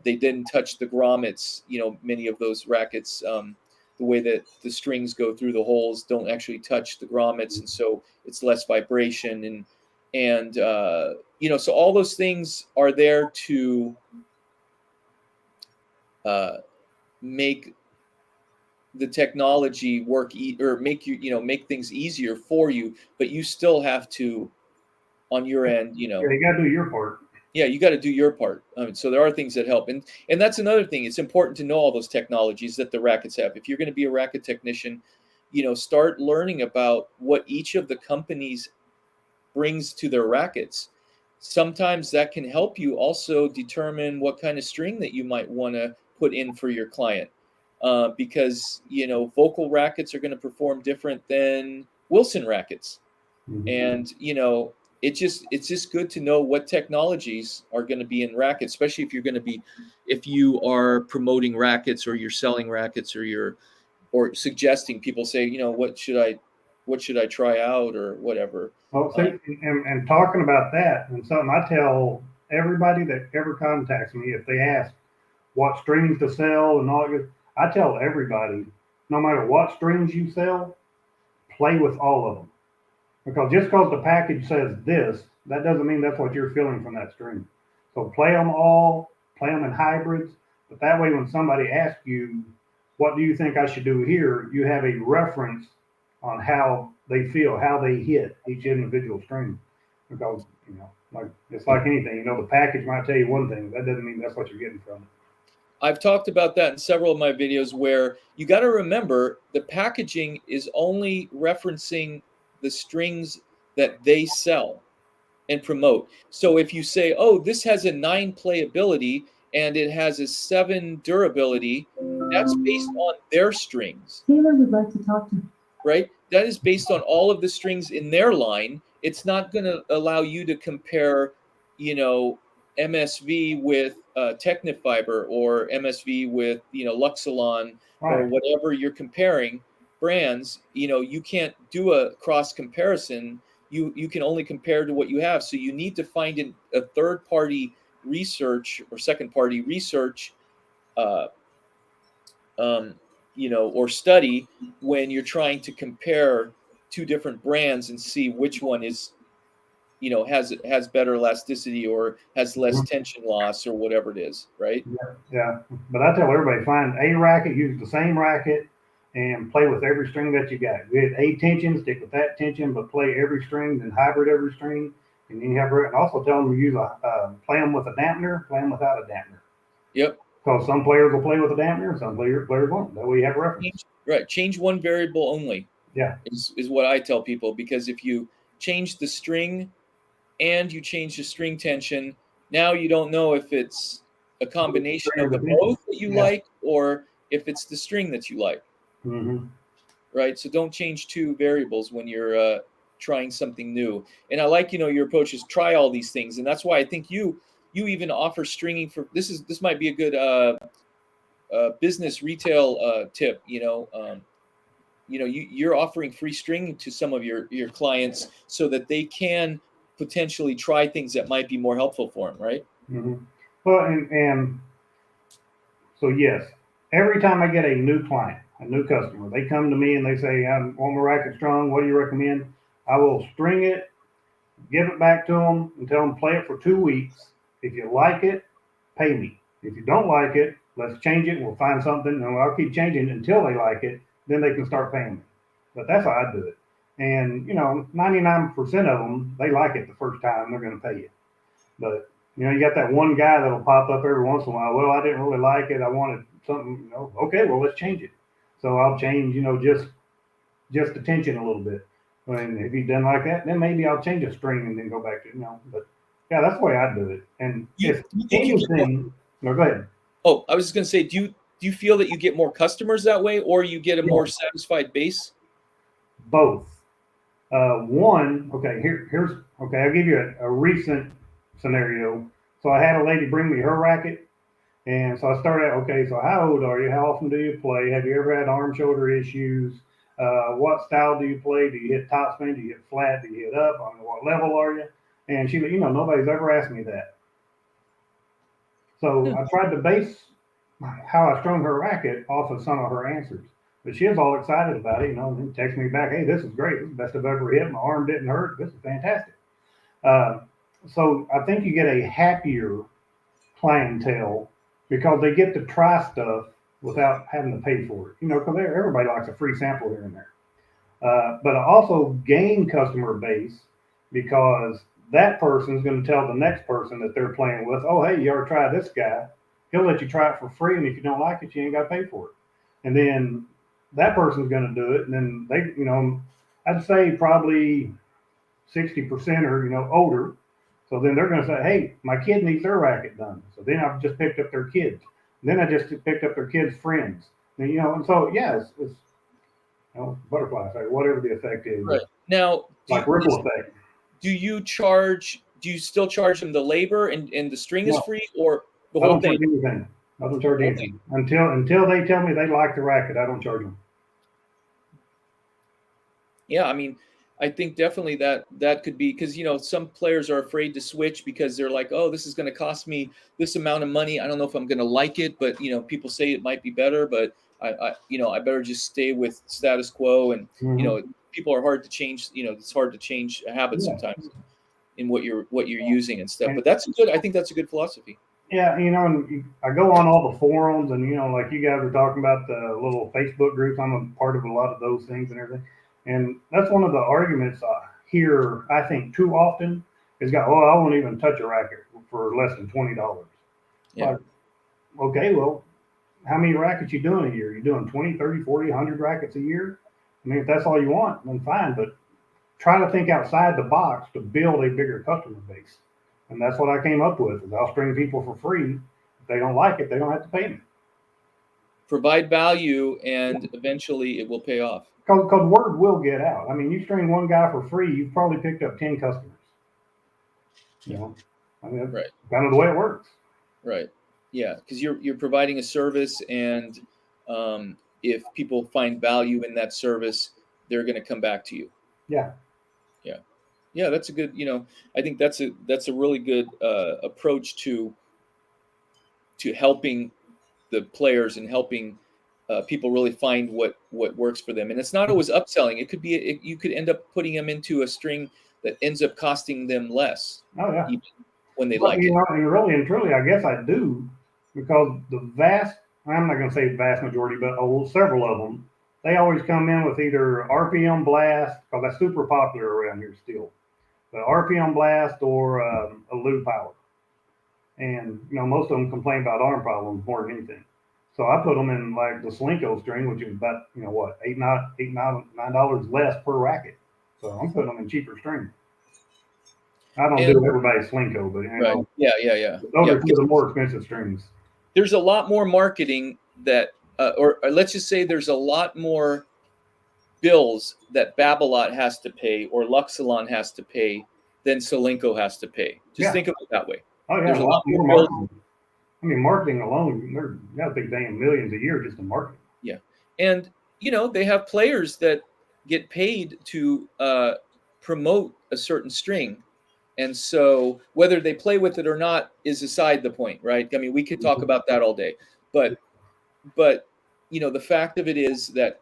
They didn't touch the grommets. Many of those rackets, the way that the strings go through the holes don't actually touch the grommets, and so it's less vibration and so all those things are there to make the technology work or make make things easier for you, but you still have to on your end. Yeah, you got to do your part. Yeah, you got to do your part. So there are things that help, and that's another thing. It's important to know all those technologies that the rackets have. If you're going to be a racket technician, start learning about what each of the companies brings to their rackets. Sometimes that can help you also determine what kind of string that you might want to put in for your client, because vocal rackets are going to perform different than Wilson rackets, and it's just good to know what technologies are going to be in rackets, especially if you are promoting rackets or you're selling rackets or suggesting people say, what should I try out or whatever. Well, see, and talking about that, and something I tell everybody that ever contacts me, if they ask what strings to sell and all that, I tell everybody, no matter what strings you sell, play with all of them. Because just because the package says this, that doesn't mean that's what you're feeling from that string. So play them all, play them in hybrids, but that way when somebody asks you, what do you think I should do here, you have a reference on how they feel, how they hit each individual string. Because, like it's like anything, the package might tell you one thing, that doesn't mean that's what you're getting from it. I've talked about that in several of my videos where you got to remember the packaging is only referencing the strings that they sell and promote. So if you say, oh, this has a 9 playability and it has a 7 durability, that's based on their strings. Taylor would like to talk to you. Right? That is based on all of the strings in their line. It's not going to allow you to compare, MSV with Technifiber or MSV with, Luxilon or whatever you're comparing brands. You can't do a cross comparison. You can only compare to what you have. So you need to find a third party research or second party research, or study when you're trying to compare two different brands and see which one is, has better elasticity or has less tension loss or whatever it is, right? Yeah. But I tell everybody, find a racket, use the same racket, and play with every string that you got. Get a tension, stick with that tension, but play every string, then hybrid every string. And then you have, and also tell them to use play them with a dampener, play them without a dampener. Yep. Because some players will play with a dampener, some players won't. That way you have a reference. Change one variable only. Yeah. Is what I tell people, because if you change the string and you change the string tension, now you don't know if it's a combination of the both that you like or if it's the string that you like. Mm-hmm. Right? So don't change two variables when you're trying something new. And I like, your approach is try all these things. And that's why I think you even offer stringing for this might be a good business retail tip. You're offering free stringing to some of your clients so that they can potentially try things that might be more helpful for them, right? Mm-hmm. Well, and so yes, every time I get a new client, a new customer, they come to me and they say, "I want my racket strung. What do you recommend?" I will string it, give it back to them, and tell them play it for 2 weeks. If you like it, pay me. If you don't like it, let's change it. And we'll find something, and I'll keep changing it until they like it. Then they can start paying me. But that's how I do it. And 99% of them, they like it the first time. They're going to pay you. But you got that one guy that'll pop up every once in a while. Well, I didn't really like it. I wanted something. Okay, well, let's change it. So I'll change, just the tension a little bit. And if he doesn't like that, then maybe I'll change a string and then go back to. But yeah, that's the way I do it. And if anything, no, go ahead. Oh, I was just going to say, do you feel that you get more customers that way, or you get a more satisfied base? Both. One, okay, I'll give you a recent scenario. So I had a lady bring me her racket, and so I started out, okay, so how old are you? How often do you play? Have you ever had arm shoulder issues? What style do you play? Do you hit topspin? Do you hit flat? Do you hit up? I mean, what level are you? And she, nobody's ever asked me that. So I tried to base how I strung her racket off of some of her answers. But she was all excited about it, and text me back, hey, this is great. This is the best I've ever hit. My arm didn't hurt. This is fantastic. Uh, so I think you get a happier clientele because they get to try stuff without having to pay for it. Because everybody likes a free sample here and there. But I also gain customer base because that person is going to tell the next person that they're playing with, oh, hey, you ever try this guy? He'll let you try it for free, and if you don't like it, you ain't got to pay for it. And then that person's going to do it, and then they, I'd say probably 60% are, older. So then they're going to say, hey, my kid needs their racket done. So then I've just picked up their kids. And then I just picked up their kids' friends. And so, yeah, it's butterfly effect, whatever the effect is. Right. Now, like ripple effect. Do you still charge them the labor and the string is free, or the whole thing? I don't charge anything. Until they tell me they like the racket, I don't charge them. Yeah, I mean, I think definitely that could be because some players are afraid to switch because they're like, oh, this is going to cost me this amount of money. I don't know if I'm going to like it, but people say it might be better, but I better just stay with status quo. And people are hard to change. It's hard to change habits sometimes in what you're using and stuff. But that's good. I think that's a good philosophy. Yeah, and I go on all the forums, and like you guys were talking about the little Facebook groups. I'm a part of a lot of those things and everything. And that's one of the arguments I hear, I think, too often is got, I won't even touch a racket for less than $20. Yeah. Like, okay, well, how many rackets you doing a year? You doing 20, 30, 40, 100 rackets a year? I mean, if that's all you want, then fine. But try to think outside the box to build a bigger customer base. And that's what I came up with, is I'll string people for free. If they don't like it, they don't have to pay me. Provide value, and eventually it will pay off. Because word will get out. I mean, you string one guy for free, you've probably picked up 10 customers. I mean, that's kind of the way it works. Right. Yeah, because you're providing a service, and if people find value in that service, they're going to come back to you. Yeah. Yeah, that's a good. I think that's a really good approach to helping the players and helping people really find what works for them. And it's not always upselling. It could be you could end up putting them into a string that ends up costing them less. Oh yeah. Even when they like it. And really and truly, I guess I do, because I'm not going to say vast majority, but several of them, they always come in with either RPM blast, because that's super popular around here still. The RPM blast or a lube power. And most of them complain about arm problems more than anything. So I put them in like the Slinko string, which is about $9 less per racket. So I'm putting them in cheaper string. I don't do everybody's Slinko, but yeah. Those are two of the more expensive strings. There's a lot more marketing that, or let's just say there's a lot more bills that Babolat has to pay or Luxilon has to pay than Solinco has to pay. Just think of it that way. Oh yeah, there's a lot more marketing. I mean, marketing alone, they're got big damn millions a year just in marketing. Yeah, and they have players that get paid to promote a certain string, and so whether they play with it or not is aside the point, right? I mean, we could talk about that all day, but the fact of it is that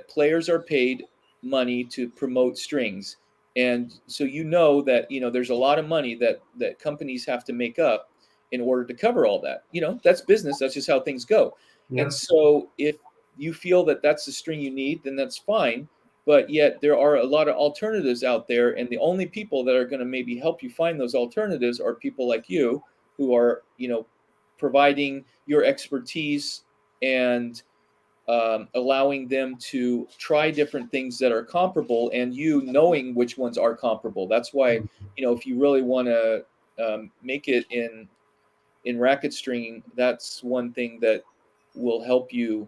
players are paid money to promote strings, and so that there's a lot of money that companies have to make up in order to cover all that. That's business. That's just how things go. Yeah. And so if you feel that that's the string you need, then that's fine. But yet there are a lot of alternatives out there, and the only people that are going to maybe help you find those alternatives are people like you, who are providing your expertise and allowing them to try different things that are comparable, and knowing which ones are comparable. That's why if you really want to make it in racket stringing, that's one thing that will help you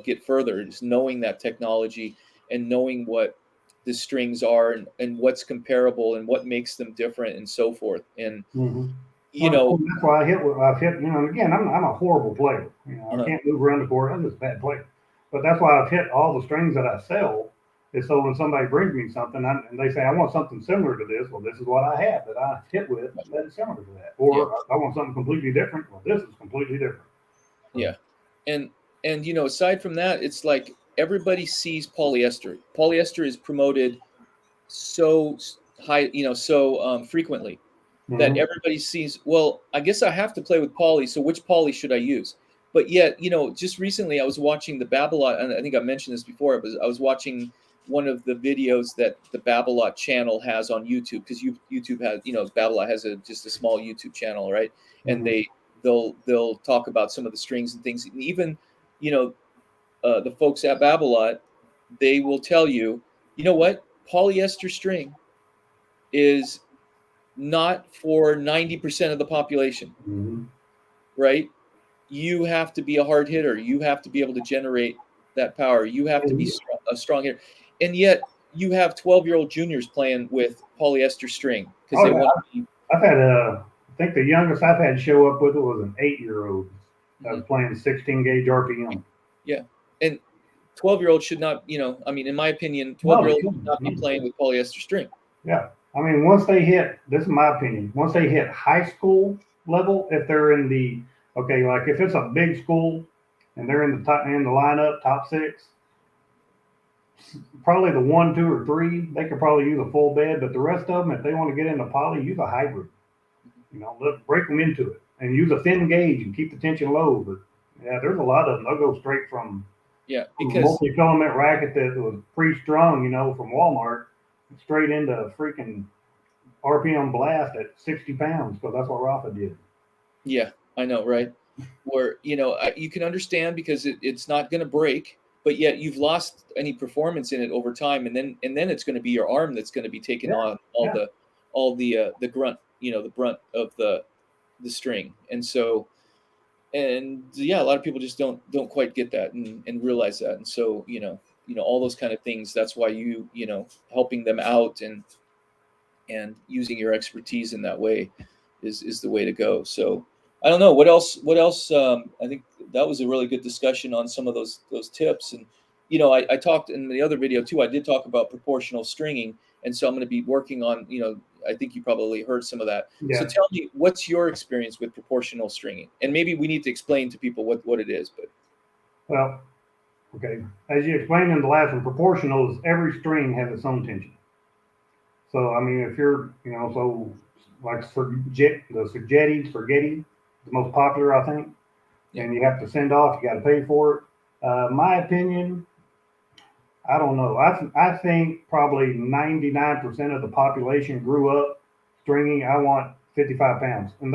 get further, is knowing that technology and knowing what the strings are and what's comparable and what makes them different and so forth. And that's why I've hit. Again, I'm a horrible player. I can't move around the court. I'm just a bad player. But that's why I've hit all the strings that I sell, And so when somebody brings me something and they say, I want something similar to this, well, this is what I have that I hit with that is similar to that. Yeah. Or I want something completely different. Well, this is completely different. Yeah. And aside from that, it's like everybody sees polyester. Polyester is promoted so high, so frequently that Mm-hmm. everybody sees, well, I guess I have to play with poly, so which poly should I use? But yet, just recently I was watching the Babolat, and I think I mentioned this before, I was watching one of the videos that the Babolat channel has on YouTube, because YouTube has, Babolat has just a small YouTube channel, right? And Mm-hmm. they'll talk about some of the strings and things. And even, you know, the folks at Babolat, they will tell you, you know what, polyester string is not for 90% of the population, Mm-hmm. right? You have to be a hard hitter. You have to be able to generate that power. You have to be a strong hitter. And yet you have 12-year-old juniors playing with polyester string because Oh, they yeah. want to be. I've had I think the youngest I've had show up with it was an 8-year-old that Mhm. was playing 16 gauge RPM. Yeah. And 12-year-olds should not, I mean, in my opinion, No, they 12-year-olds should shouldn't. not be playing with polyester string. Yeah. I mean, once they hit, this is my opinion, once they hit high school level, if they're in the, okay, like if it's a big school and they're in the top, in the lineup, top six, probably the one, two, or three, they could probably use a full bed, but the rest of them, if they want to get into poly, use a hybrid. Break them into it and use a thin gauge and keep the tension low. But yeah, there's a lot of them. They'll go straight from Yeah, because multi-filament racket that was pre-strung, from Walmart, straight into a freaking RPM blast at 60 pounds because that's what Rafa did. yeah, I know, right? Where you can understand because it's not going to break, but yet you've lost any performance in it over time, and then it's going to be your arm that's going to be taking Yeah, on yeah, all the grunt, the brunt of the string, and so and yeah, a lot of people just don't quite get that and realize that, and so all those kind of things. That's why helping them out and using your expertise in that way is the way to go. So I don't know what else. What else? I think that was a really good discussion on some of those tips. And I talked in the other video too. I did talk about proportional stringing, and so I'm going to be working on. I think you probably heard some of that. So yeah. tell me, what's your experience with proportional stringing? And maybe we need to explain to people what it is. But Well, okay. As you explained in the last one, proportional is every string has its own tension. So I mean, if you're, so like for the Spaghetti, the most popular, I think, yeah, and you have to send off, you got to pay for it. My opinion, I don't know. I think probably 99% of the population grew up stringing. I want 55 pounds, and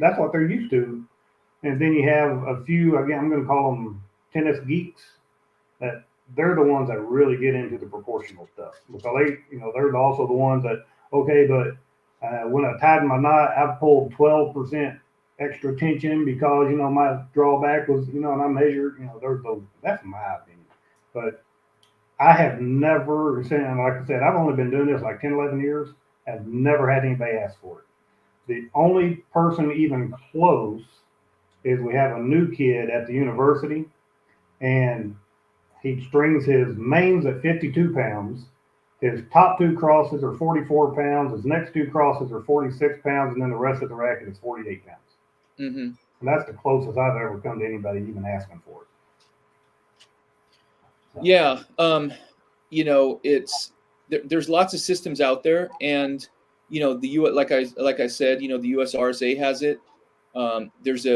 that's what they're used to. And then you have a few. Again, I'm going to call them tennis geeks. That they're the ones that really get into the proportional stuff because they're also the ones that okay, but when I tied my knot, I pulled 12% extra tension because my drawback was and I measured there's those. That's my opinion, but I have never, like I said, I've only been doing this like 10, 11 years. Have never had anybody ask for it. The only person even close is we have a new kid at the university, and he strings his mains at 52 pounds. His top two crosses are 44 pounds. His next two crosses are 46 pounds, and then the rest of the racket is 48 pounds. mm-hmm. And that's the closest I've ever come to anybody even asking for it. So, Yeah. It's there's lots of systems out there, and the U like I said, the US RSA has it. There's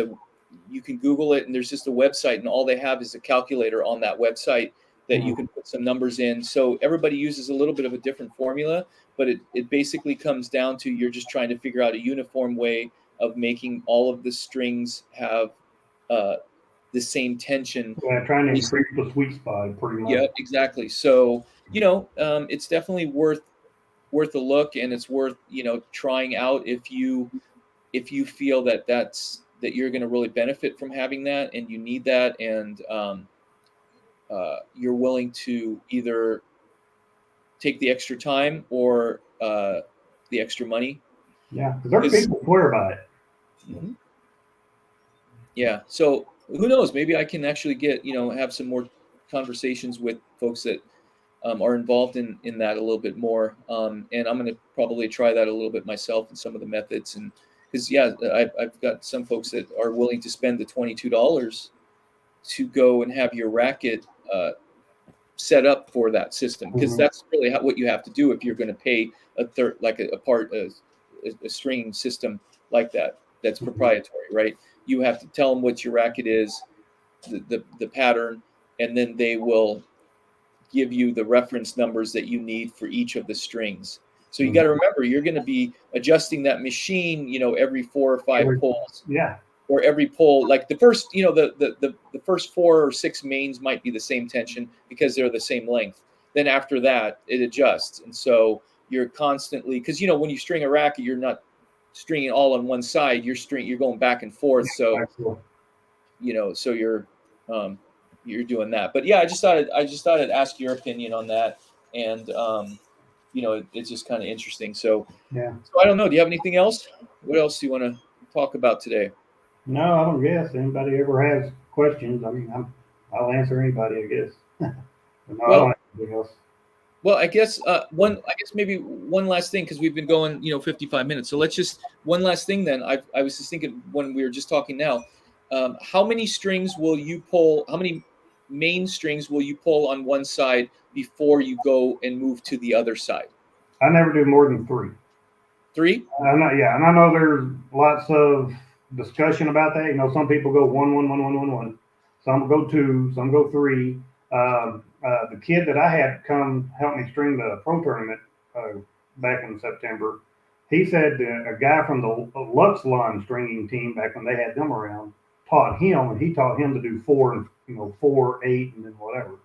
you can Google it, and there's just a website, and all they have is a calculator on that website that you mhm. can put some numbers in. So everybody uses a little bit of a different formula, but it basically comes down to you're just trying to figure out a uniform way of making all of the strings have uh, the same tension. Yeah, trying to increase the sweet spot pretty much. Yeah, exactly. So, it's definitely worth a look, and it's worth, trying out if you feel that you're going to really benefit from having that, and you need that, and you're willing to either take the extra time or the extra money. Yeah, because there's Because people swear by it. yeah, so who knows? Maybe I can actually have some more conversations with folks that are involved in that a little bit more. And I'm going to probably try that a little bit myself in some of the methods. And because, yeah, I've got some folks that are willing to spend the $22 to go and have your racket set up for that system, because that's really what you have to do if you're going to pay a third, like a stringing system like that, that's proprietary, right? You have to tell them what your racket is, the pattern, and then they will give you the reference numbers that you need for each of the strings. So you got to remember, you're going to be adjusting that machine, every 4 or 5 pulls. Yeah. Or every pull, like the first, the first 4 or 6 mains might be the same tension because they're the same length. Then after that, it adjusts, and so you're constantly, because when you string a racket, you're not stringing all on one side. You're going back and forth. So so you're doing that. But yeah, I just thought I'd ask your opinion on that, and it's just kind of interesting. So yeah. So I don't know. Do you have anything else? What else do you want to talk about today? No, I don't guess. Anybody ever has questions, I mean, I'll answer anybody, I guess. But no, I don't have anything else. Well, I guess maybe one last thing, because we've been going 55 minutes. So let's just one last thing then. I was just thinking when we were just talking now, how many strings will you pull? How many main strings will you pull on one side before you go and move to the other side? I never do more than 3. 3? I'm not, yeah, and I know there's lots of discussion about that. Some people go 1, 1, 1, 1, 1, 1. Some go 2. Some go 3. The kid that I had come help me string the pro tournament back in September, he said a guy from the Luxlon stringing team back when they had them around taught him, and he taught him to do 4 and 4, 8, and then whatever.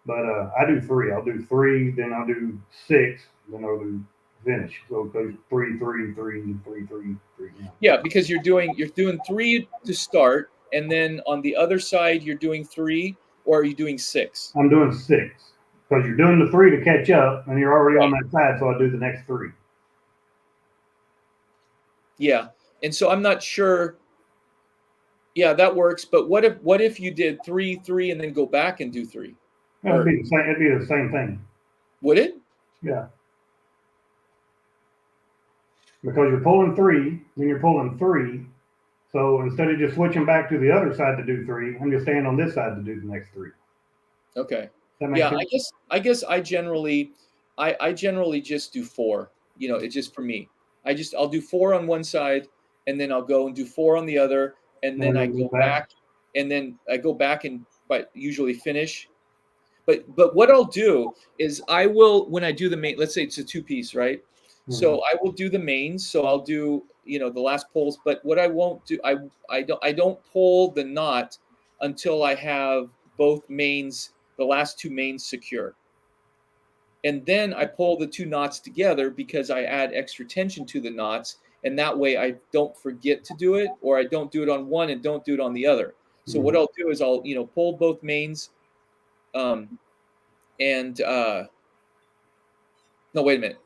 But I do 3. I'll do 3, then I'll do 6, then I'll do finish. So it goes 3, 3, 3, 3, 3, 3. Yeah, because you're doing 3 to start, and then on the other side you're doing 3, or are you doing 6? I'm doing 6 because you're doing the 3 to catch up, and you're already on that side. So I do the next 3. Yeah, and so I'm not sure. Yeah, that works. But what if you did 3, 3, and then go back and do 3? It'd be the same. It'd be the same thing. Would it? Yeah. Because you're pulling 3, then you're pulling 3. So instead of just switching back to the other side to do 3, I'm just staying on this side to do the next 3. Okay. Yeah, sense? I guess I generally just do 4. It's just for me. I'll do 4 on one side, and then I'll go and do 4 on the other, and then I go back, and then I go back and but usually finish. But what I'll do is I will, when I do the main, let's say it's a 2-piece, right? So I will do the mains. So I'll do the last pulls. But what I won't do, I don't pull the knot until I have both mains, the last 2 mains secure. And then I pull the 2 knots together because I add extra tension to the knots, and that way I don't forget to do it, or I don't do it on one and don't do it on the other. So what I'll do is I'll pull both mains, and no, wait a minute.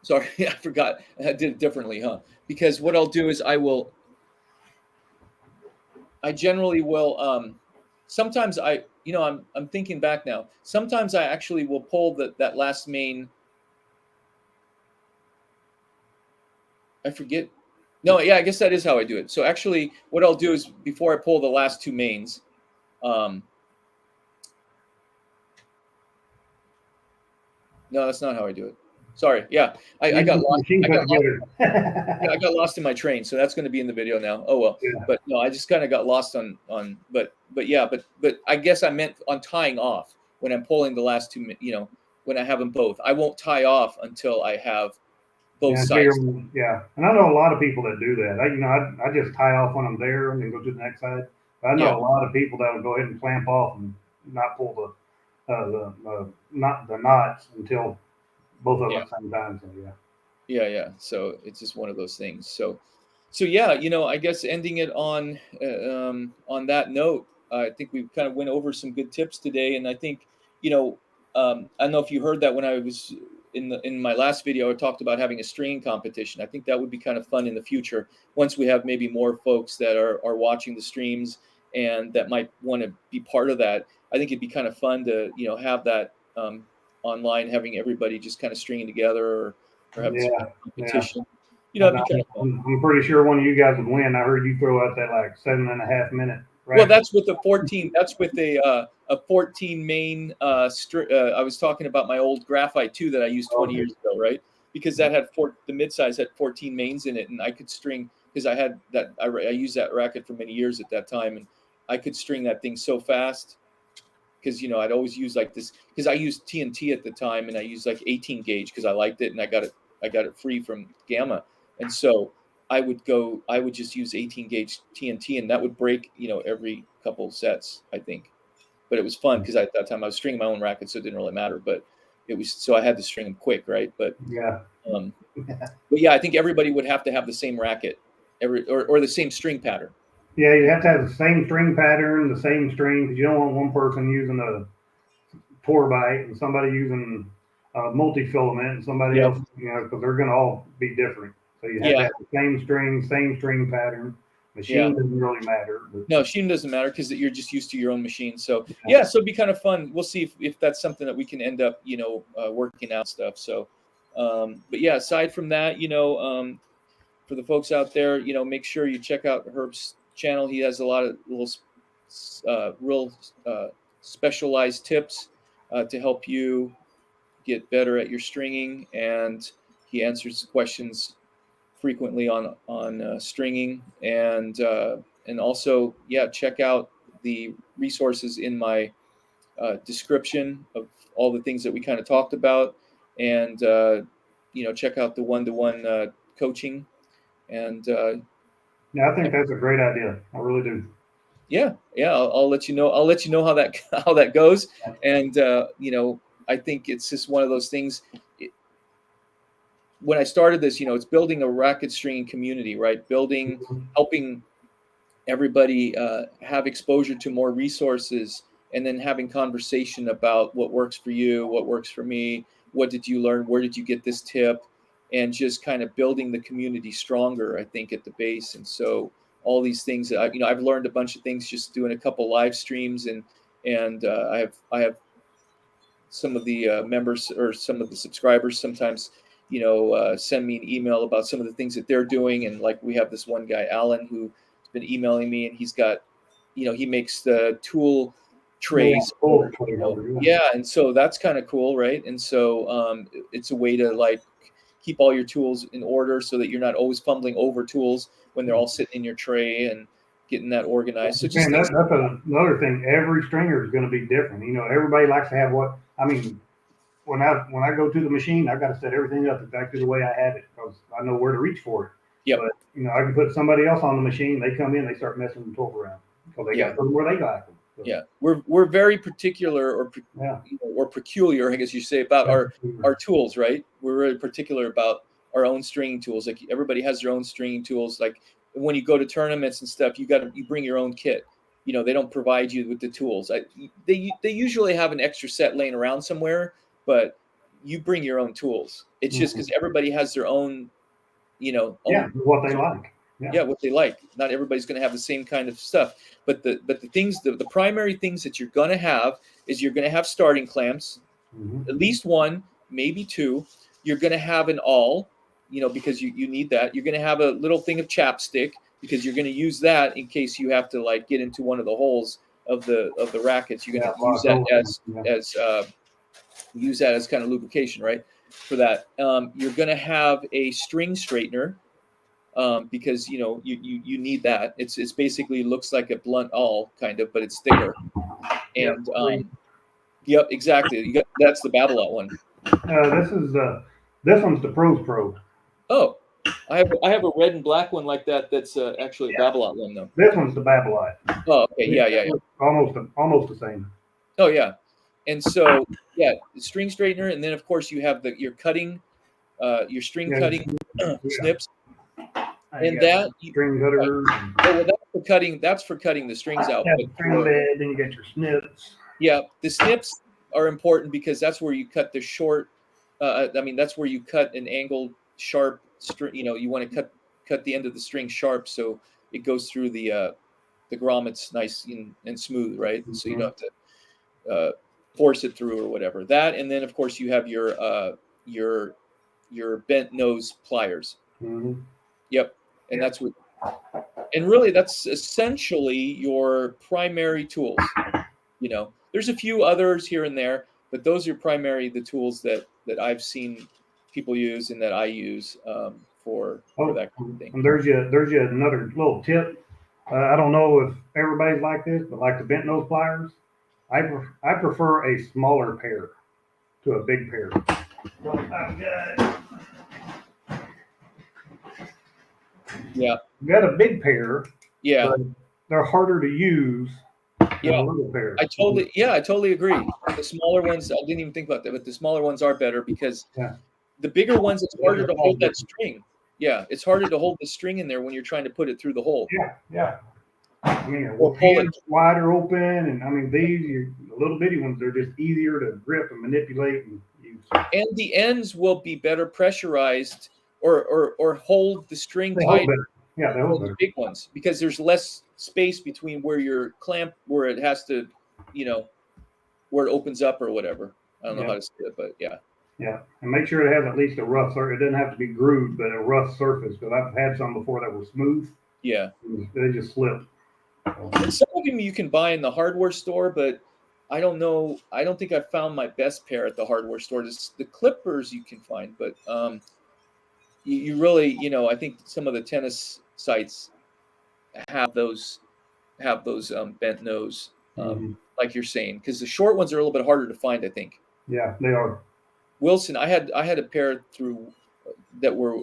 Sorry, I forgot. I did it differently, huh? Because what I'll do is I generally will. Sometimes I'm thinking back now. Sometimes I actually will pull that last main. I forget. No, yeah, I guess that is how I do it. So actually, what I'll do is before I pull the last 2 mains, no, that's not how I do it. Sorry. Yeah, I got lost. I got lost in my train, so that's going to be in the video now. Oh well. Yeah. But no, I just kind of got lost on. But I guess I meant on tying off when I'm pulling the last 2. When I have them both, I won't tie off until I have both sides. Yeah, and I know a lot of people that do that. I just tie off when I'm there and then go to the next side. But I know a lot of people that will go ahead and clamp off and not pull the knots until both of them at the same time. So yeah. So it's just one of those things. So yeah, I guess ending it on that note, I think we kind of went over some good tips today, and I think I don't know if you heard that when I was in my last video, I talked about having a stringing competition. I think that would be kind of fun in the future once we have maybe more folks that are watching the streams and that might want to be part of that. I think it'd be kind of fun to have that online, having everybody just kind of stringing together, or having some Yeah, kind of yeah. competition. That'd be kind of fun. I'm pretty sure one of you guys would win. I heard you throw out that like 7.5 minute Well, racket. that's with a 14. That's with a 14 main. I was talking about my old graphite too that I used 20 Okay. years ago, right? Because that had the midsize had 14 mains in it, and I could string because I had that. I used that racket for many years at that time, and I could string that thing so fast. Because I'd always use like this because I used TNT at the time, and I used like 18 gauge because I liked it, and I got it free from Gamma, and so I would just use 18 gauge TNT, and that would break every couple sets, I think. But it was fun because at that time I was stringing my own racket, so it didn't really matter. But it was so I had to string them quick, right? Yeah. Um, but yeah, I think everybody would have to have the same racket, or the same string pattern. Yeah, you have to have the same string pattern, the same string, because you don't want one person using a torbite and somebody using a multi-filament and somebody Yep. else, because they're going to all be different. So you have to Yeah. have the same string pattern. Yeah. Machine doesn't really matter. But, No, sheen doesn't matter because you're just used to your own machine. So yeah. yeah, so it'd be kind of fun. We'll see if that's something that we can end up, working out stuff. So, but yeah, aside from that, for the folks out there, make sure you check out Herb's channel. He has a lot of little, real specialized tips to help you get better at your stringing, and he answers questions frequently on stringing, and also check out the resources in my description of all the things that we kind of talked about, and check out the one-to-one coaching, and Yeah, I think that's a great idea. I really do. yeah, I'll let you know. I'll let you know how that how that goes, and I think it's just one of those things. When I started this, it's building a racket stringing community, right? Helping everybody have exposure to more resources, and then having conversation about what works for you, what works for me, what did you learn, where did you get this tip, and just kind of building the community stronger, I think, at the base. And so all these things that I've learned a bunch of things just doing a couple live streams, and I have some of the members or some of the subscribers sometimes send me an email about some of the things that they're doing, and like we have this one guy Alan who's been emailing me, and he's got he makes the tool trays for, and so that's kind of cool, right? And so it's a way to like keep all your tools in order so that you're not always fumbling over tools when they're all sitting in your tray, and getting that organized. So just that's another thing. Every stringer is going to be different. Everybody likes to have what I mean. When I go to the machine, I've got to set everything up exactly the way I had it because I know where to reach for it. Yep. But I can put somebody else on the machine. They come in, they start messing the tools around because they got to put them where they like them. So, yeah, we're very particular or peculiar, I guess you say, about our tools, right? We're really particular about our own stringing tools. Like everybody has their own stringing tools. Like when you go to tournaments and stuff, you bring your own kit. They don't provide you with the tools. They usually have an extra set laying around somewhere, but you bring your own tools. It's just because everybody has their own, what they like. Yeah, what they like. Not everybody's going to have the same kind of stuff, but the things, the primary things that you're going to have is you're going to have starting clamps, at least one, maybe two. You're going to have an awl, because you need that. You're going to have a little thing of chapstick because you're going to use that in case you have to like get into one of the holes of the rackets. You're going to use that use that as kind of lubrication, right? For that, you're going to have a string straightener. Because you need that. It's basically looks like a blunt awl kind of, but it's thicker. And yep, exactly. That's the Babolat one. This one's the Pros Pro. Oh, I have a red and black one like that. That's actually a Babolat one though. This one's the Babolat. Oh, okay, yeah. Almost the same. Oh yeah, and so the string straightener, and then of course you have your cutting, your string cutting snips. And that string cutter. Well, that's for cutting the strings out. Yeah, the string bed, then you get your snips. Yeah, the snips are important because that's where you cut the short. That's where you cut an angled, sharp string. You want to cut the end of the string sharp so it goes through the grommets nice and smooth, right? So you don't have to force it through or whatever. That, and then of course you have your bent nose pliers. Mm-hmm. Yep, and that's what. And really, that's essentially your primary tools. There's a few others here and there, but those are the tools that I've seen people use and that I use for that kind of thing. And there's you another little tip. I don't know if everybody's like this, but like the bent nose pliers, I prefer a smaller pair to a big pair. Yeah. I've got a big pair. Yeah. But they're harder to use than Yeah. a little pair. I totally agree. The smaller ones, I didn't even think about that, but the smaller ones are better because the bigger ones, it's harder to hold that string. Yeah, it's harder to hold the string in there when you're trying to put it through the hole. Yeah. I mean, hands wider open, and I mean the little bitty ones, they're just easier to grip and manipulate and use. And the ends will be better pressurized or hold the string tighter. Yeah, they hold better. The big ones, because there's less space between where your clamp, where it has to, where it opens up or whatever. I don't know how to say it, but yeah. Yeah, and make sure it has at least a rough surface. It doesn't have to be grooved, but a rough surface, because I've had some before that were smooth. Yeah. They just slip. And some of them you can buy in the hardware store, but I don't know. I don't think I found my best pair at the hardware store. The clippers you can find, but you really, I think some of the tennis sites have those bent nose, like you're saying, because the short ones are a little bit harder to find, I think. Yeah, they are. Wilson, I had a pair through that were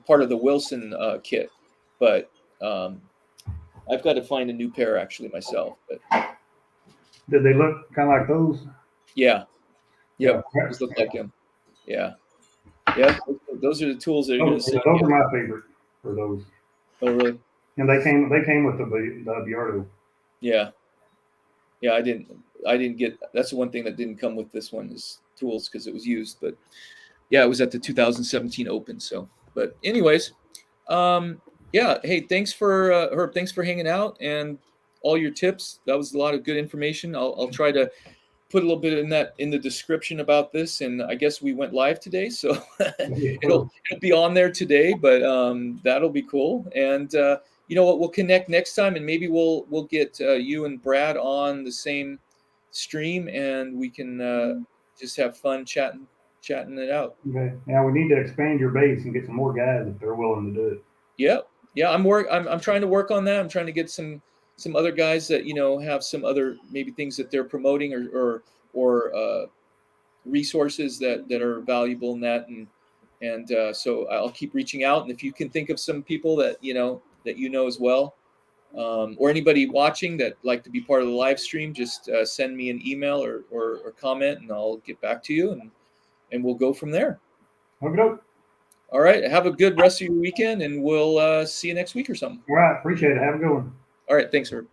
part of the Wilson kit, but I've got to find a new pair actually myself. But did they look kind of like those? Yeah. Yep. Those look like them. Yeah. Yeah. Those are the tools that are going to save. Those are my favorite for those. Oh, really? And they came with the baiardo. Yeah. Yeah. I didn't get. That's the one thing that didn't come with this one is tools because it was used. But yeah, it was at the 2017 Open. So, but anyways, yeah. Hey, thanks for Herb. Thanks for hanging out and all your tips. That was a lot of good information. I'll try to put a little bit in the description about this, and I guess we went live today, so it'll be on there today. But that'll be cool. And you know what? We'll connect next time, and maybe we'll get you and Brad on the same stream, and we can just have fun chatting it out. Okay. Yeah, we need to expand your base and get some more guys if they're willing to do it. Yeah. I'm trying to work on that. I'm trying to get some other guys that have some other maybe things that they're promoting or resources that are valuable in that, and so I'll keep reaching out. And if you can think of some people that as well, or anybody watching that like to be part of the live stream, just send me an email or comment, and I'll get back to you, and we'll go from there. Okay. All right. Have a good rest of your weekend, and we'll see you next week or something. All right. Appreciate it. Have a good one. All right. Thanks, Herb.